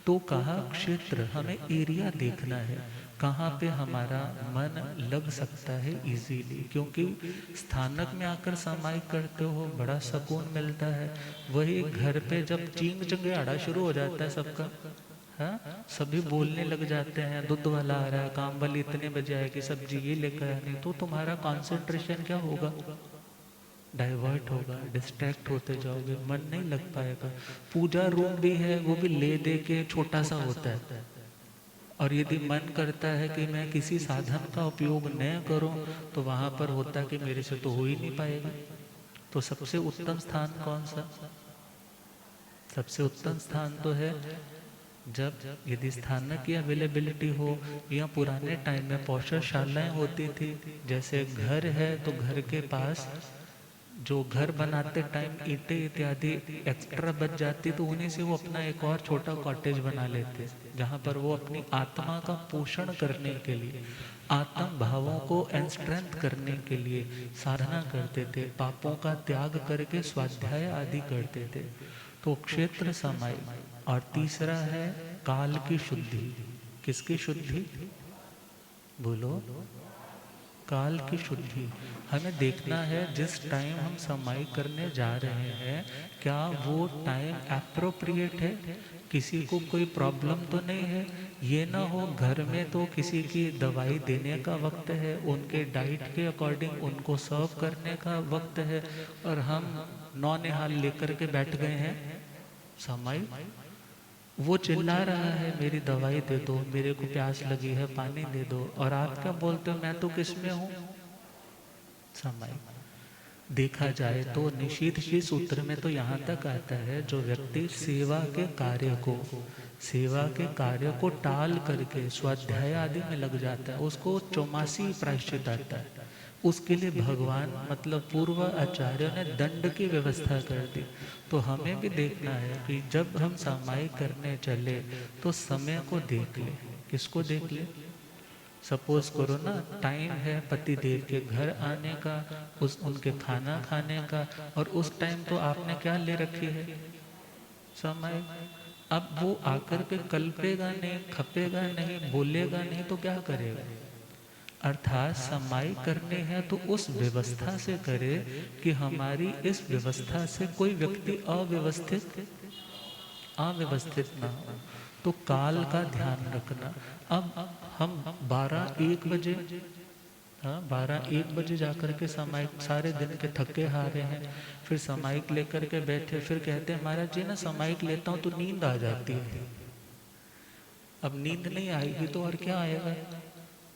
तो कहा क्षेत्र, हमें एरिया देखना है कहाँ पे हमारा मन लग सकता है इजीली, क्योंकि स्थानक में आकर समाई करते हो बड़ा सुकून मिलता है। वही घर पे जब चींग चंगेड़ा शुरू हो जाता है सबका, हाँ, सभी बोलने लग जाते हैं, दूध वाला आ रहा है, काम वाली इतने बजे आएगी, सब्जी ये लेकर आनी, तो तुम्हारा कंसंट्रेशन क्या होगा? डाइवर्ट होगा, डिस्ट्रैक्ट होते जाओगे, मन नहीं लग पाएगा। पूजा रूम भी है, वो भी ले दे के छोटा सा होता है, और यदि मन करता है कि मैं किसी साधन का उपयोग न करूं, तो वहां पर होता है कि मेरे से तो हो ही नहीं पाएगा। तो सबसे उत्तम स्थान कौन सा? सबसे उत्तम स्थान तो है जब यदि स्थानक की अवेलेबिलिटी हो, या पुराने टाइम में पौषशालाएं होती थी, जैसे घर है तो घर के पास जो घर बनाते टाइम ईंटें इत्यादि एक्स्ट्रा बच जाती, तो उन्हीं से वो अपना एक और छोटा कॉटेज बना लेते, जहाँ पर वो अपनी आत्मा का पोषण करने के लिए, आत्म भावों को एनस्ट्रेंथ करने के लिए साधना करते थे, पापों का त्याग करके स्वाध्याय आदि करते थे। तो क्षेत्र समाय। और तीसरा है काल की शुद्धि। किसकी शुद्धि? बोलो। काल की शुद्धि हमें देखना है। जिस टाइम हम समाई करने जा रहे हैं, क्या वो टाइम एप्रोप्रिएट है, किसी को कोई प्रॉब्लम तो नहीं है। ये ना हो घर में तो किसी की दवाई देने का वक्त है, उनके डाइट के अकॉर्डिंग उनको सर्व करने का वक्त है, और हम नौनिहाल लेकर के बैठ गए हैं समाई। वो चिल्ला रहा है मेरी दवाई दे दो, मेरे को प्यास लगी है पानी दे दो, और आप क्या बोलते हो मैं तो किस में हूं, समय। देखा जाए तो निषिद्ध के सूत्र में तो यहाँ तक आता है, जो व्यक्ति सेवा के कार्य को टाल करके स्वाध्याय आदि में लग जाता है, उसको 84 प्रायश्चित आता है। उसके लिए भगवान मतलब पूर्व आचार्यों ने दंड की व्यवस्था कर दी। तो हमें भी देखना है कि जब हम सामायिक करने चले तो समय को देख ले। किसको देख ले? सपोज करो ना, टाइम है पति देव के घर आने का, उस उनके खाना खाने का, और उस टाइम तो आपने क्या ले रखी है, समय। अब वो आकर के कल्पेगा नहीं, खपेगा नहीं, बोलेगा नहीं, तो क्या करेगा? अर्थात समाई करने हैं तो उस व्यवस्था से करे कि हमारी इस व्यवस्था से कोई व्यक्ति अव्यवस्थित ना हो। तो काल का ध्यान रखना। अब हम 12-1 बजे, हाँ 12-1 बजे जाकर के समाइक, सारे दिन के थके हारे हैं, फिर समाइक लेकर के बैठे, फिर कहते हैं महाराज जी ना समाइक लेता हूँ तो नींद आ जाती है। अब नींद नहीं आएगी तो और क्या आएगा?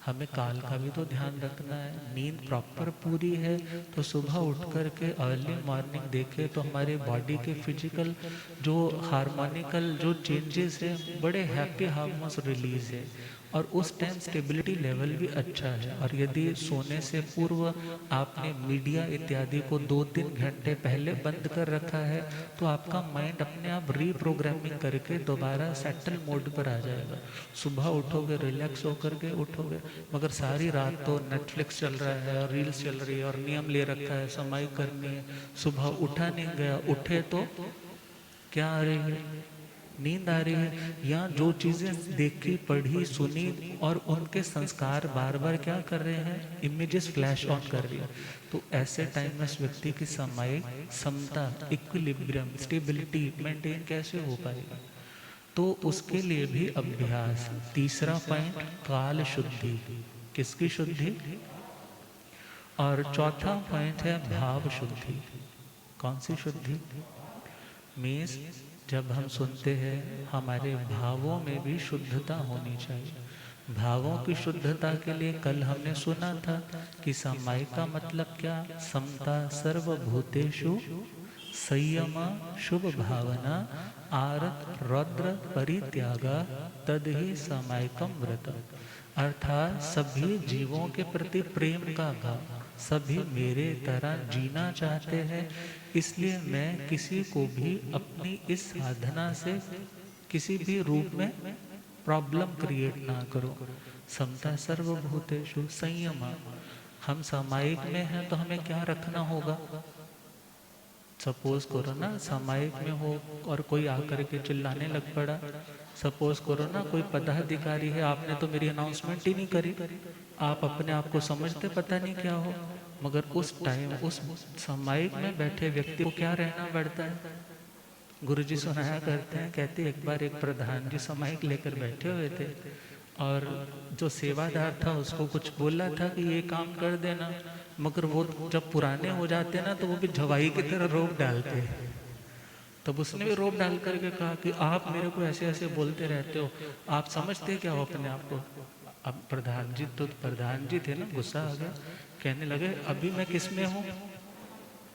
हमें काल का भी तो ध्यान रखना है। नींद प्रॉपर पूरी है तो सुबह उठ कर के अर्ली मॉर्निंग देखे तो हमारे बॉडी के फिजिकल जो हार्मोनिकल जो चेंजेस है, बड़े हैप्पी हार्मोन्स रिलीज है, और उस टाइम स्टेबिलिटी लेवल भी अच्छा है। और यदि सोने से पूर्व आपने मीडिया इत्यादि को 2-3 घंटे पहले बंद कर रखा है तो आपका माइंड अपने आप रीप्रोग्रामिंग करके दोबारा सेटल मोड पर आ जाएगा। सुबह उठोगे रिलैक्स होकर के उठोगे। मगर सारी रात तो नेटफ्लिक्स चल रहा है और रील्स चल रही है और नियम ले रखा है समाई करनी है, सुबह उठा नहीं गया, उठे तो क्या आ रही है, नींद आ रही है, या जो चीजें देखी पढ़ी सुनी और उनके संस्कार बार बार क्या कर रहे हैं, इमेजेस फ्लैश ऑन कर रही है। तो ऐसे टाइम में इस व्यक्ति की सामायिक समता, इक्विलिब्रियम, स्टेबिलिटी मेंटेन कैसे हो पाएगी? तो उसके लिए भी अभ्यास। तीसरा पॉइंट काल शुद्धि। किसकी शुद्धि? और चौथा पॉइंट है भाव शुद्धि। कौन सी शुद्धि? मीन्स जब हम सुनते हैं हमारे भावों में भी शुद्धता होनी चाहिए। भावों की शुद्धता के लिए कल हमने सुना था कि समाई का मतलब क्या? समता, सर्वभूतेषु संयम, शुभ भावना, आरत रौद्र परित्यागा, तदहि समायिकम व्रत। अर्थात सभी जीवों के प्रति प्रेम का भाव, सभी मेरे तरह जीना चाहते हैं, इसलिए मैं किसी को भी अपनी इस साधना से किसी भी रूप में प्रॉब्लम क्रिएट ना करो। समता सर्वभूतेषु संयम। हम सामायिक में हैं तो हमें क्या रखना होगा? सपोज करो ना सामायिक में हो और कोई आकर के चिल्लाने लग पड़ा, सपोज करो ना कोई पदाधिकारी है, आपने तो मेरी अनाउंसमेंट ही नहीं करी, आप अपने आप को समझते पता नहीं क्या हो, मगर उस टाइम उस सामायिक में बैठे व्यक्ति को क्या रहना पड़ता है? गुरुजी सुनाया करते हैं, कहते एक बार एक प्रधान जी सामायिक लेकर बैठे हुए थे और जो सेवादार था उसको कुछ बोला था कि ये काम कर देना, मगर वो जब पुराने हो जाते ना तो वो भी झवाई की तरह रोक डालते। तब उसने भी रोक डाल करके कहा कि आप मेरे को ऐसे ऐसे बोलते रहते हो, आप समझते क्या हो अपने आप को? अब प्रधान जी थे ना, गुस्सा आ गया, कहने लगे अभी मैं किस में हूँ?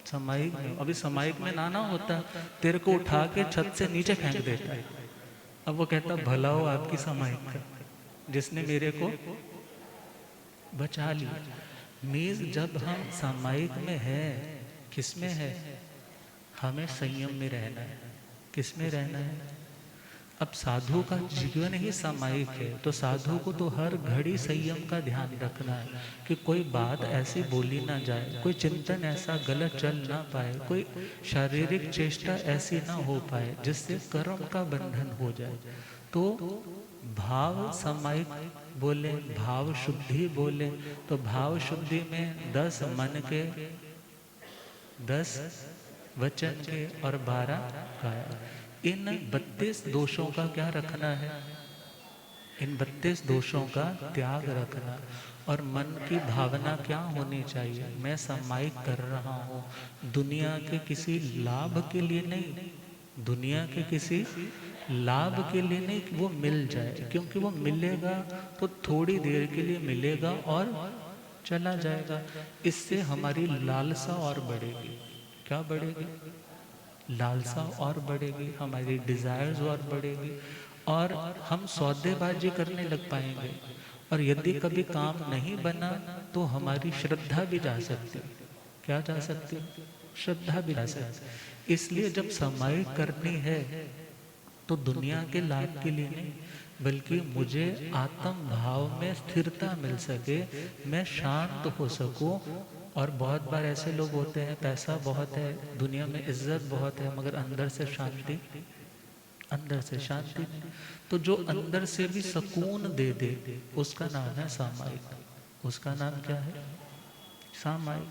समायिक में। अभी समायिक में ना होता तेरे को उठा के छत से नीचे फेंक देता है। अब वो कहता भला हो आपकी समायिक का, जिसने मेरे को बचा लिया। मीज जब हम सामायिक में है, किस में है? हमें संयम में रहना है। किस में रहना है? अब साधु का जीवन ही सामायिक है, तो साधु को तो हर घड़ी संयम का ध्यान रखना है कि कोई बात ऐसी बोली ना जाए, कोई चिंतन ऐसा गलत चल ना पाए, कोई शारीरिक चेष्टा ऐसी ना हो पाए जिससे कर्म का बंधन हो जाए। तो भाव समायिक बोले, भाव शुद्धि बोले, तो भाव शुद्धि में 10 मन के, 10 वचन के और 12 काया। इन 32 दोषों का क्या रखना है? इन 32 दोषों का त्याग रखना। और मन की भावना क्या होनी चाहिए? मैं समायिक कर रहा हूँ दुनिया के किसी लाभ के लिए नहीं, दुनिया के किसी लाभ के लिए नहीं कि वो मिल जाए, क्योंकि वो मिलेगा तो थोड़ी देर के लिए मिलेगा और चला जाएगा। इससे हमारी लालसा और बढ़ेगी। क्या बढ़ेगी? लालसा और बढ़ेगी, हमारी डिजायर्स और बढ़ेगी, और हम सौदेबाजी करने लग पाएंगे। और यदि कभी काम नहीं बना तो हमारी श्रद्धा भी जा सकती। क्या जा सकती? श्रद्धा भी जा सकती। इसलिए जब समाई करनी है तो दुनिया के लाभ के लिए नहीं, बल्कि मुझे आत्म भाव में स्थिरता मिल सके, मैं शांत हो सकूं। और बहुत बार ऐसे लोग होते हैं, पैसा बहुत है, दुनिया में इज्जत बहुत है, मगर अंदर से शांति, अंदर से शांति नहीं। तो जो अंदर से भी सुकून दे दे, उसका नाम है सामायिक। उसका नाम क्या है? सामायिक।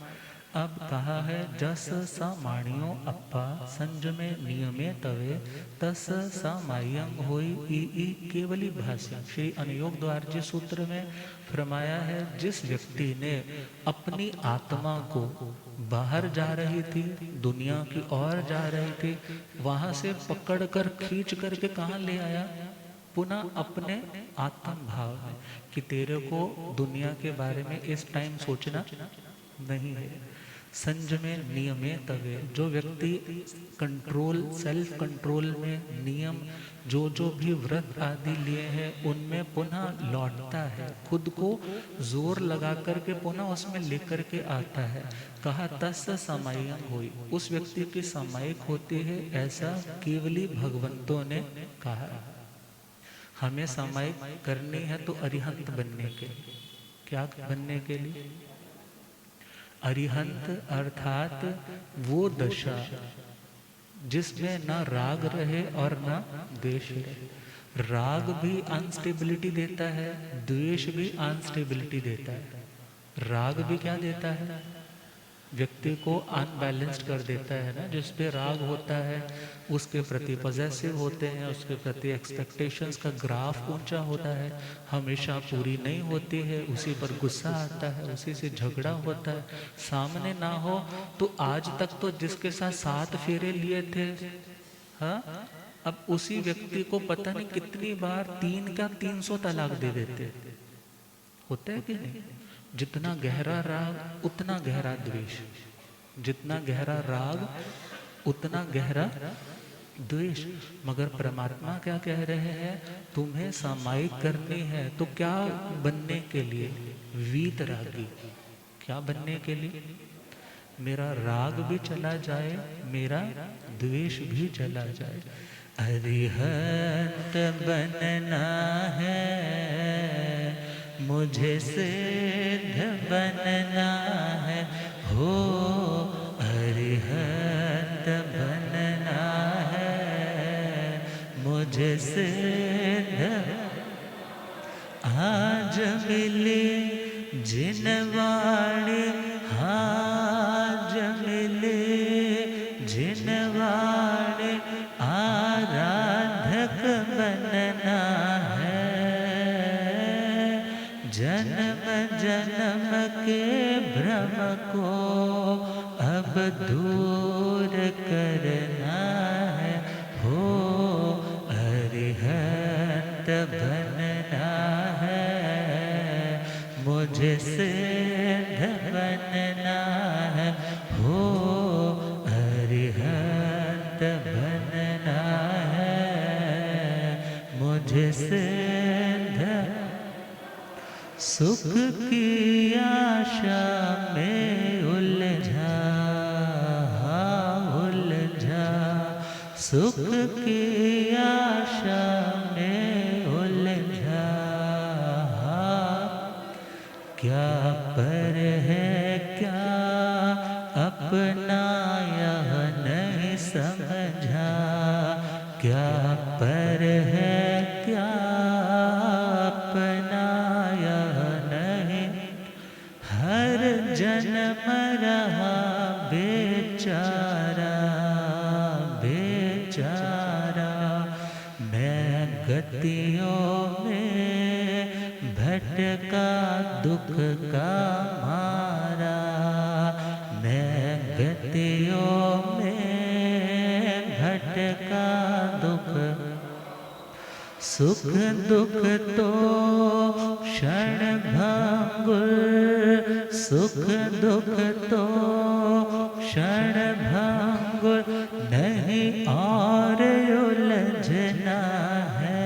अब कहा है, जस सामाणियो अप्पा संजमे नियमे तवे तस सामाय्यम होई ई केवली भाष्य। श्री अनुयोग द्वार जी सूत्र में फरमाया है, जिस व्यक्ति ने अपनी आत्मा को बाहर जा रही थी, दुनिया की ओर जा रही थी, वहां से पकड़कर खींच करके कहाँ ले आया? पुनः अपने आत्म भाव में, कि तेरे को दुनिया के बारे में इस टाइम सोचना नहीं है। संजमे नियमे तवे, जो व्यक्ति कंट्रोल, सेल्फ कंट्रोल में नियम, जो जो भी व्रत आदि लिए हैं उनमें पुनः लौटता है, खुद को जोर लगा करके पुनः उसमें लेकर के आता है। कहा तस् समायम होई, उस व्यक्ति की समायिक होती है, ऐसा केवली भगवंतों ने कहा। हमें समायिक करनी है तो अरिहंत बनने के लिए। क्या बनने के लिए? अरिहंत अर्थात वो दशा जिसमें ना राग रहे और ना द्वेष रहे। राग भी अनस्टेबिलिटी देता है, द्वेष भी अनस्टेबिलिटी देता है। राग भी क्या देता है? व्यक्ति को अनबैलेंस्ड कर देता है ना। जिस पे राग होता है उसके प्रति पॉजेसिव होते हैं, उसके प्रति एक्सपेक्टेशंस का ग्राफ ऊंचा होता है, हमेशा पूरी नहीं होती है, उसी पर गुस्सा आता है, उसी से झगड़ा होता है। सामने ना हो तो आज तक तो जिसके साथ 7 फेरे लिए थे, हाँ, अब उसी व्यक्ति को पता नहीं कितनी बार 3 का 300 तलाक दे देते। होता है कि नहीं? जितना गहरा राग उतना गहरा द्वेष, जितना गहरा राग उतना गहरा द्वेष। मगर परमात्मा क्या कह रहे हैं? तुम्हें समायिक करनी है तो क्या बनने के लिए? वीतरागी। क्या बनने के लिए? मेरा राग भी चला जाए, मेरा द्वेष भी चला जाए। अरिहंत बनना है, मुझे सिद्ध बनना है, हो अरिहंत बनना है, मुझे सिद्ध। आज मिली जिनवाणी, आज मिली जिनवाणी, आराधक बनना है, जन्म जन्म के भ्रम को अब दूर करना है, हो अरिहंत बनना है, मुझे सिद्ध बनना है, हो अरिहंत बनना है, मुझे सिद्ध। सुख की आशा में उलझा, उलझा, सुख की आशा में उलझा, क्या पर है क्या अपना यह नहीं समझा, क्या पर है क्या रहा बेचारा बेचारा, मैं गतियों में भटका दुख का मारा, मैं गतियों में भटका दुख। सुख दुख तो क्षण भंगुर, सुख दुख तो क्षण भंगुर, नहीं और उलझना है।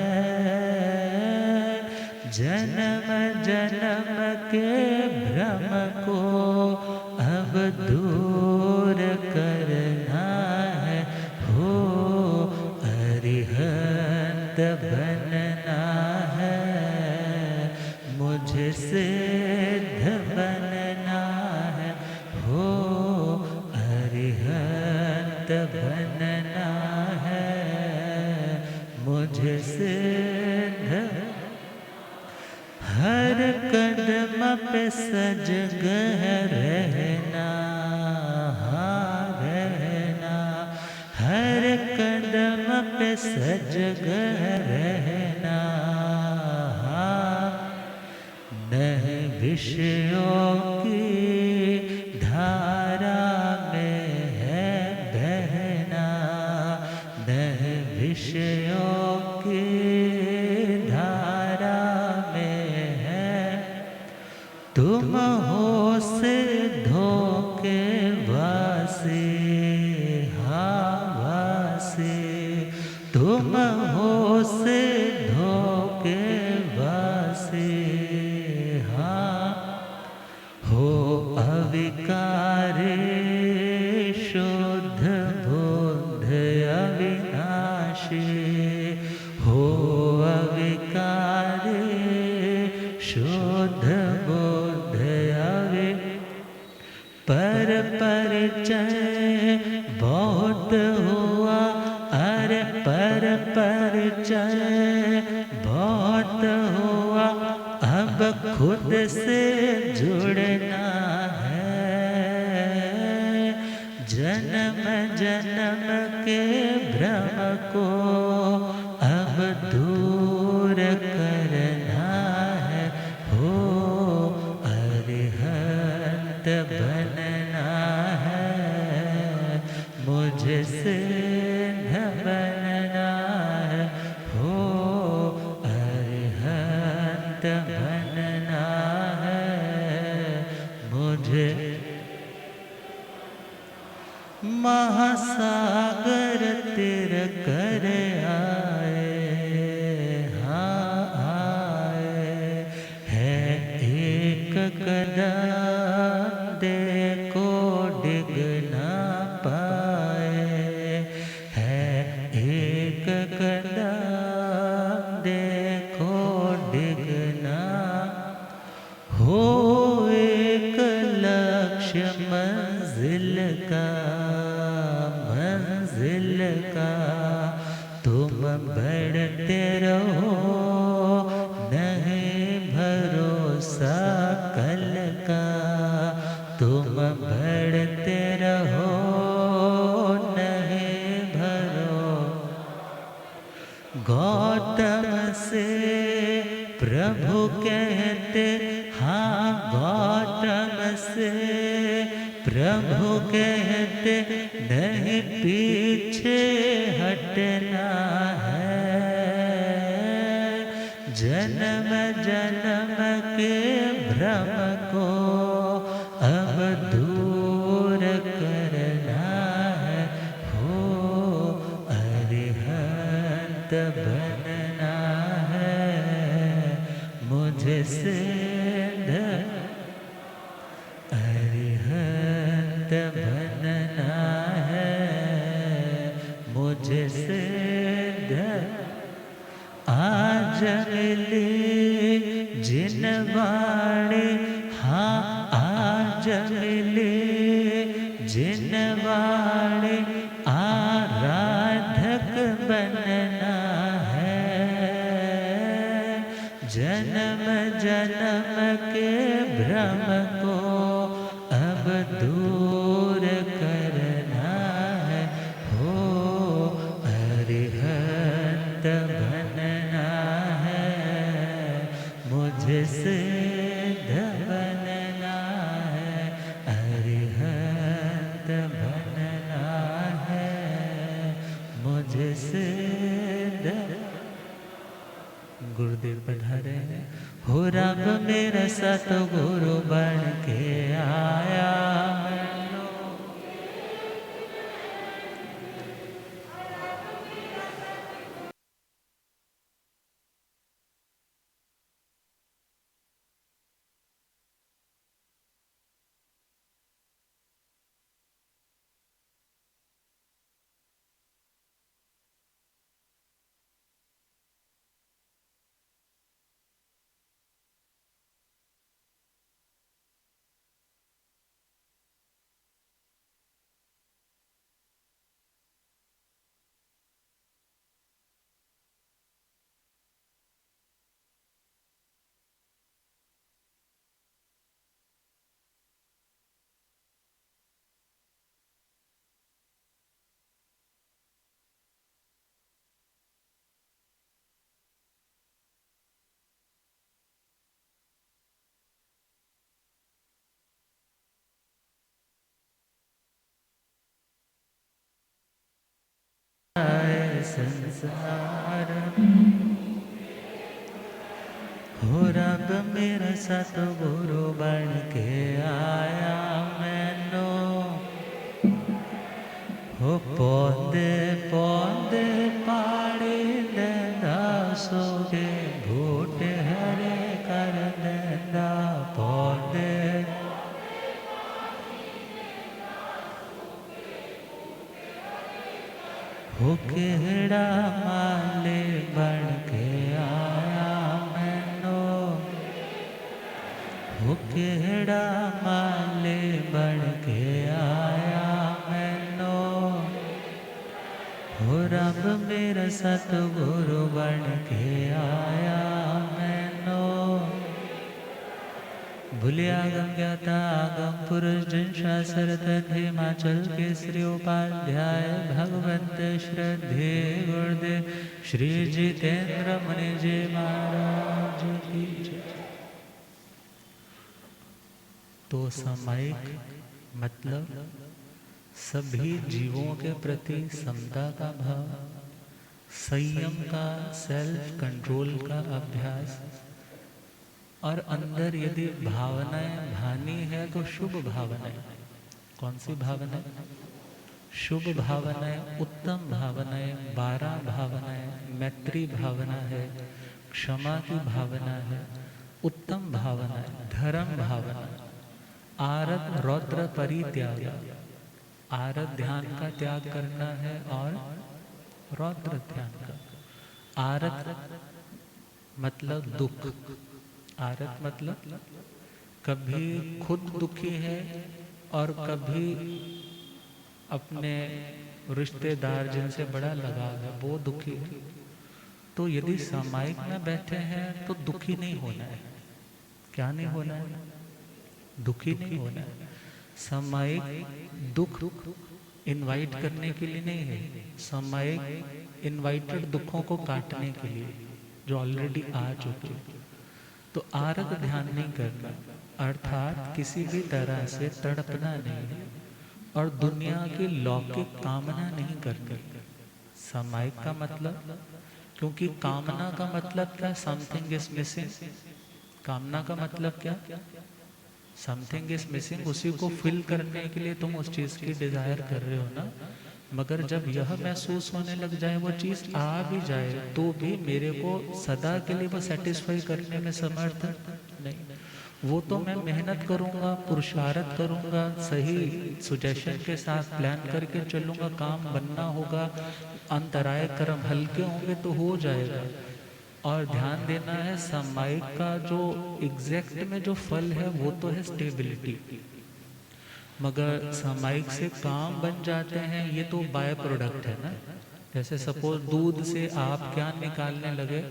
जन्म जन्म के भ्रम को अब दूर करना है, हो अरिहंत बनना है, मुझे सिद्ध बनना है, हो अरिहंत बनना है, मुझे सिद्ध। हर कदम पे सजग रहना, हाँ रहना, हर कदम पे सजग रहना, हाँ। नहीं विषयों की धारा में है बहना, नहीं विषयों की धारा में है। तुम हो सिद्धों के वासी, हाँ वासी, तुम हो सिद्धों के वासी, हाँ। हो अविकारी शुद्ध बुद्ध अविनाशी, हो अविकारी शुद्ध बुद्ध अवि। पर परिचय बहुत हुआ, अरे पर परिचय बहुत हुआ, अब खुद से जुड़ना है। जन्म जन्म के भ्रम को अब दूर करना है, हो अरिहंत बनना है, मुझे सिद्ध बनना है, हो अरिहंत बनना है, मुझे। महासागर तिर कर आए, हाँ आए, है एक कदम देखो डिग ना पाए, है एक कदम देखो डिग ना। हो एक लक्ष्य मंजिल का, मंजिल का, तुम बढ़ते रहो, नहीं भरोसा कल का, तुम बढ़ते रहो, नहीं भरो। गौतम से प्रभु कहते, हाँ गौतम से प्रभु कहते, नहीं पीछे हटना है। जन्म जन्म के भ्रम को अब दूर करना है, हो अरिहंत बनना है, मुझे सिद्ध अरिहंत बनना है, मुझे सिद्ध। आज मिली जिन वाणी, हाँ आज मिली जिन वाणी, आराधक बनना है। जन्म जन्म के भ्रम को अब दूर करना है, हो अरिहंत बनना है, मुझे सिद्ध बनना है, अरिहंत बनना है, मुझे सिद्ध। गुरुदेव पधारे हैं। हो रब मेरा सतगुरु बन के आया, संसार हो रब मेरा सतगुरु बन के आया मैनू, हो पौधे पौधे पाड़ी देंदा सोगे, बूटे हरे कर देंदा पौधे, हो केड़ा माले बन के आया मैनू, हो केड़ा माले बन के आया मैनू, हो रब मेरा सतगुरु बन के आया मैनू। भूलिया गम ज्ञाता आगम पुरुष जिन शास्त्र तथ हिमाचल के श्री उपाध्याय भगवंत श्रद्धे गुरुदेव श्री जितेंद्र मुनि जी महाराज की जय। तो सामायिक मतलब सभी जीवों के प्रति समता का भाव, संयम का, सेल्फ कंट्रोल का अभ्यास, और अंदर यदि भावनाएं भानी है तो शुभ भावनाएं। कौन सी भावनाएं? शुभ भावनाएं, उत्तम भावनाएं, 12 भावनाएं, मैत्री भावना है, क्षमा की भावना है, उत्तम भावना है, धर्म भावना, आरत रौद्र परित्याग, आरत ध्यान का त्याग करना है और रौद्र ध्यान का। आरत मतलब दुख, आरत मतलब कभी खुद दुखी है और कभी अपने रिश्तेदार जिनसे बड़ा लगाव है वो दुखी है। तो यदि सामायिक में बैठे हैं तो दुखी नहीं होना है। क्या नहीं होना है? दुखी नहीं होना है। सामायिक दुख इनवाइट करने के लिए नहीं है, सामायिक इनवाइटेड दुखों को काटने के लिए जो ऑलरेडी आ चुके। तो आरत ध्यान नहीं करना, अर्थात किसी भी तरह से तड़पना नहीं और दुनिया की लौकिक कामना नहीं करनी। सामायिक का मतलब, क्योंकि कामना का मतलब क्या? Something is missing. कामना का मतलब क्या? Something is missing. उसी को फिल करने के लिए तुम उस चीज की डिजायर कर रहे हो ना। मगर जब यह महसूस होने लग जाए, वो चीज आ भी जाए तो भी मेरे को सदा के लिए वो सेटिस्फाई करने में समर्थ नहीं। वो तो मैं मेहनत करूंगा, पुरुषार्थ करूंगा, सही सुजेशन के साथ प्लान करके चलूंगा, काम बनना होगा, अंतराय कर्म हल्के होंगे तो हो जाएगा। और ध्यान देना है, सामायिक का जो एग्जैक्ट में जो फल है वो तो है स्टेबिलिटी, मगर सामायिक से काम बन जाते हैं ये तो बाय प्रोडक्ट है ना। जैसे सपोज दूध से आप क्या निकालने लगे?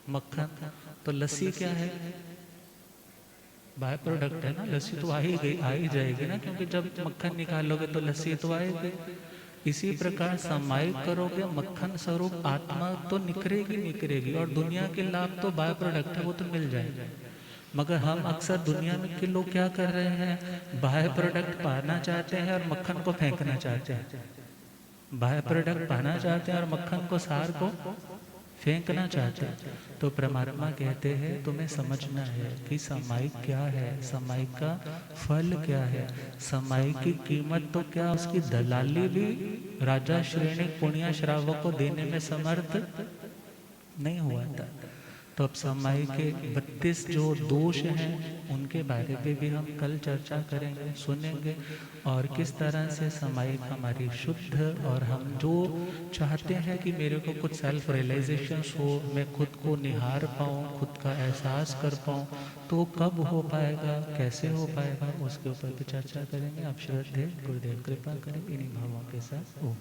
मक्खन। तो लस्सी क्या है? बाय प्रोडक्ट है ना, लस्सी तो आ ही जाएगी ना, क्योंकि जब मक्खन निकालोगे तो लस्सी तो आएगी। इसी प्रकार समाई करोगे मक्खन स्वरूप आत्मा तो निखरेगी निखरेगी, और दुनिया के लाभ तो बाय प्रोडक्ट है, वो तो मिल जाएगा। मगर हम अक्सर दुनिया में के लोग क्या कर रहे हैं, बाय प्रोडक्ट पाना चाहते हैं और मक्खन को फेंकना चाहते हैं। बाय प्रोडक्ट पाना चाहते हैं और मक्खन को, सार को फेंकना चाहते हैं। तो परमात्मा कहते हैं तुम्हें समझना है कि सामायिक क्या है, सामायिक का फल क्या है, सामायिक की कीमत तो क्या, उसकी दलाली भी राजा श्रेणी पुण्य श्रावक को देने में समर्थ नहीं हुआ था। तो अब समाई के 32 जो दोष हैं उनके बारे में भी हम कल चर्चा करेंगे, सुनेंगे, और किस तरह से समाई हमारी शुद्ध, और हम जो चाहते हैं कि मेरे को कुछ सेल्फ रियलाइजेशन हो, मैं खुद को निहार पाऊँ, खुद का एहसास कर पाऊँ, तो कब हो पाएगा, कैसे हो पाएगा, उसके ऊपर भी चर्चा करेंगे। आप श्रद्धेय गुरुदेव कृपा करें इन्हीं भावों के साथ। ओम।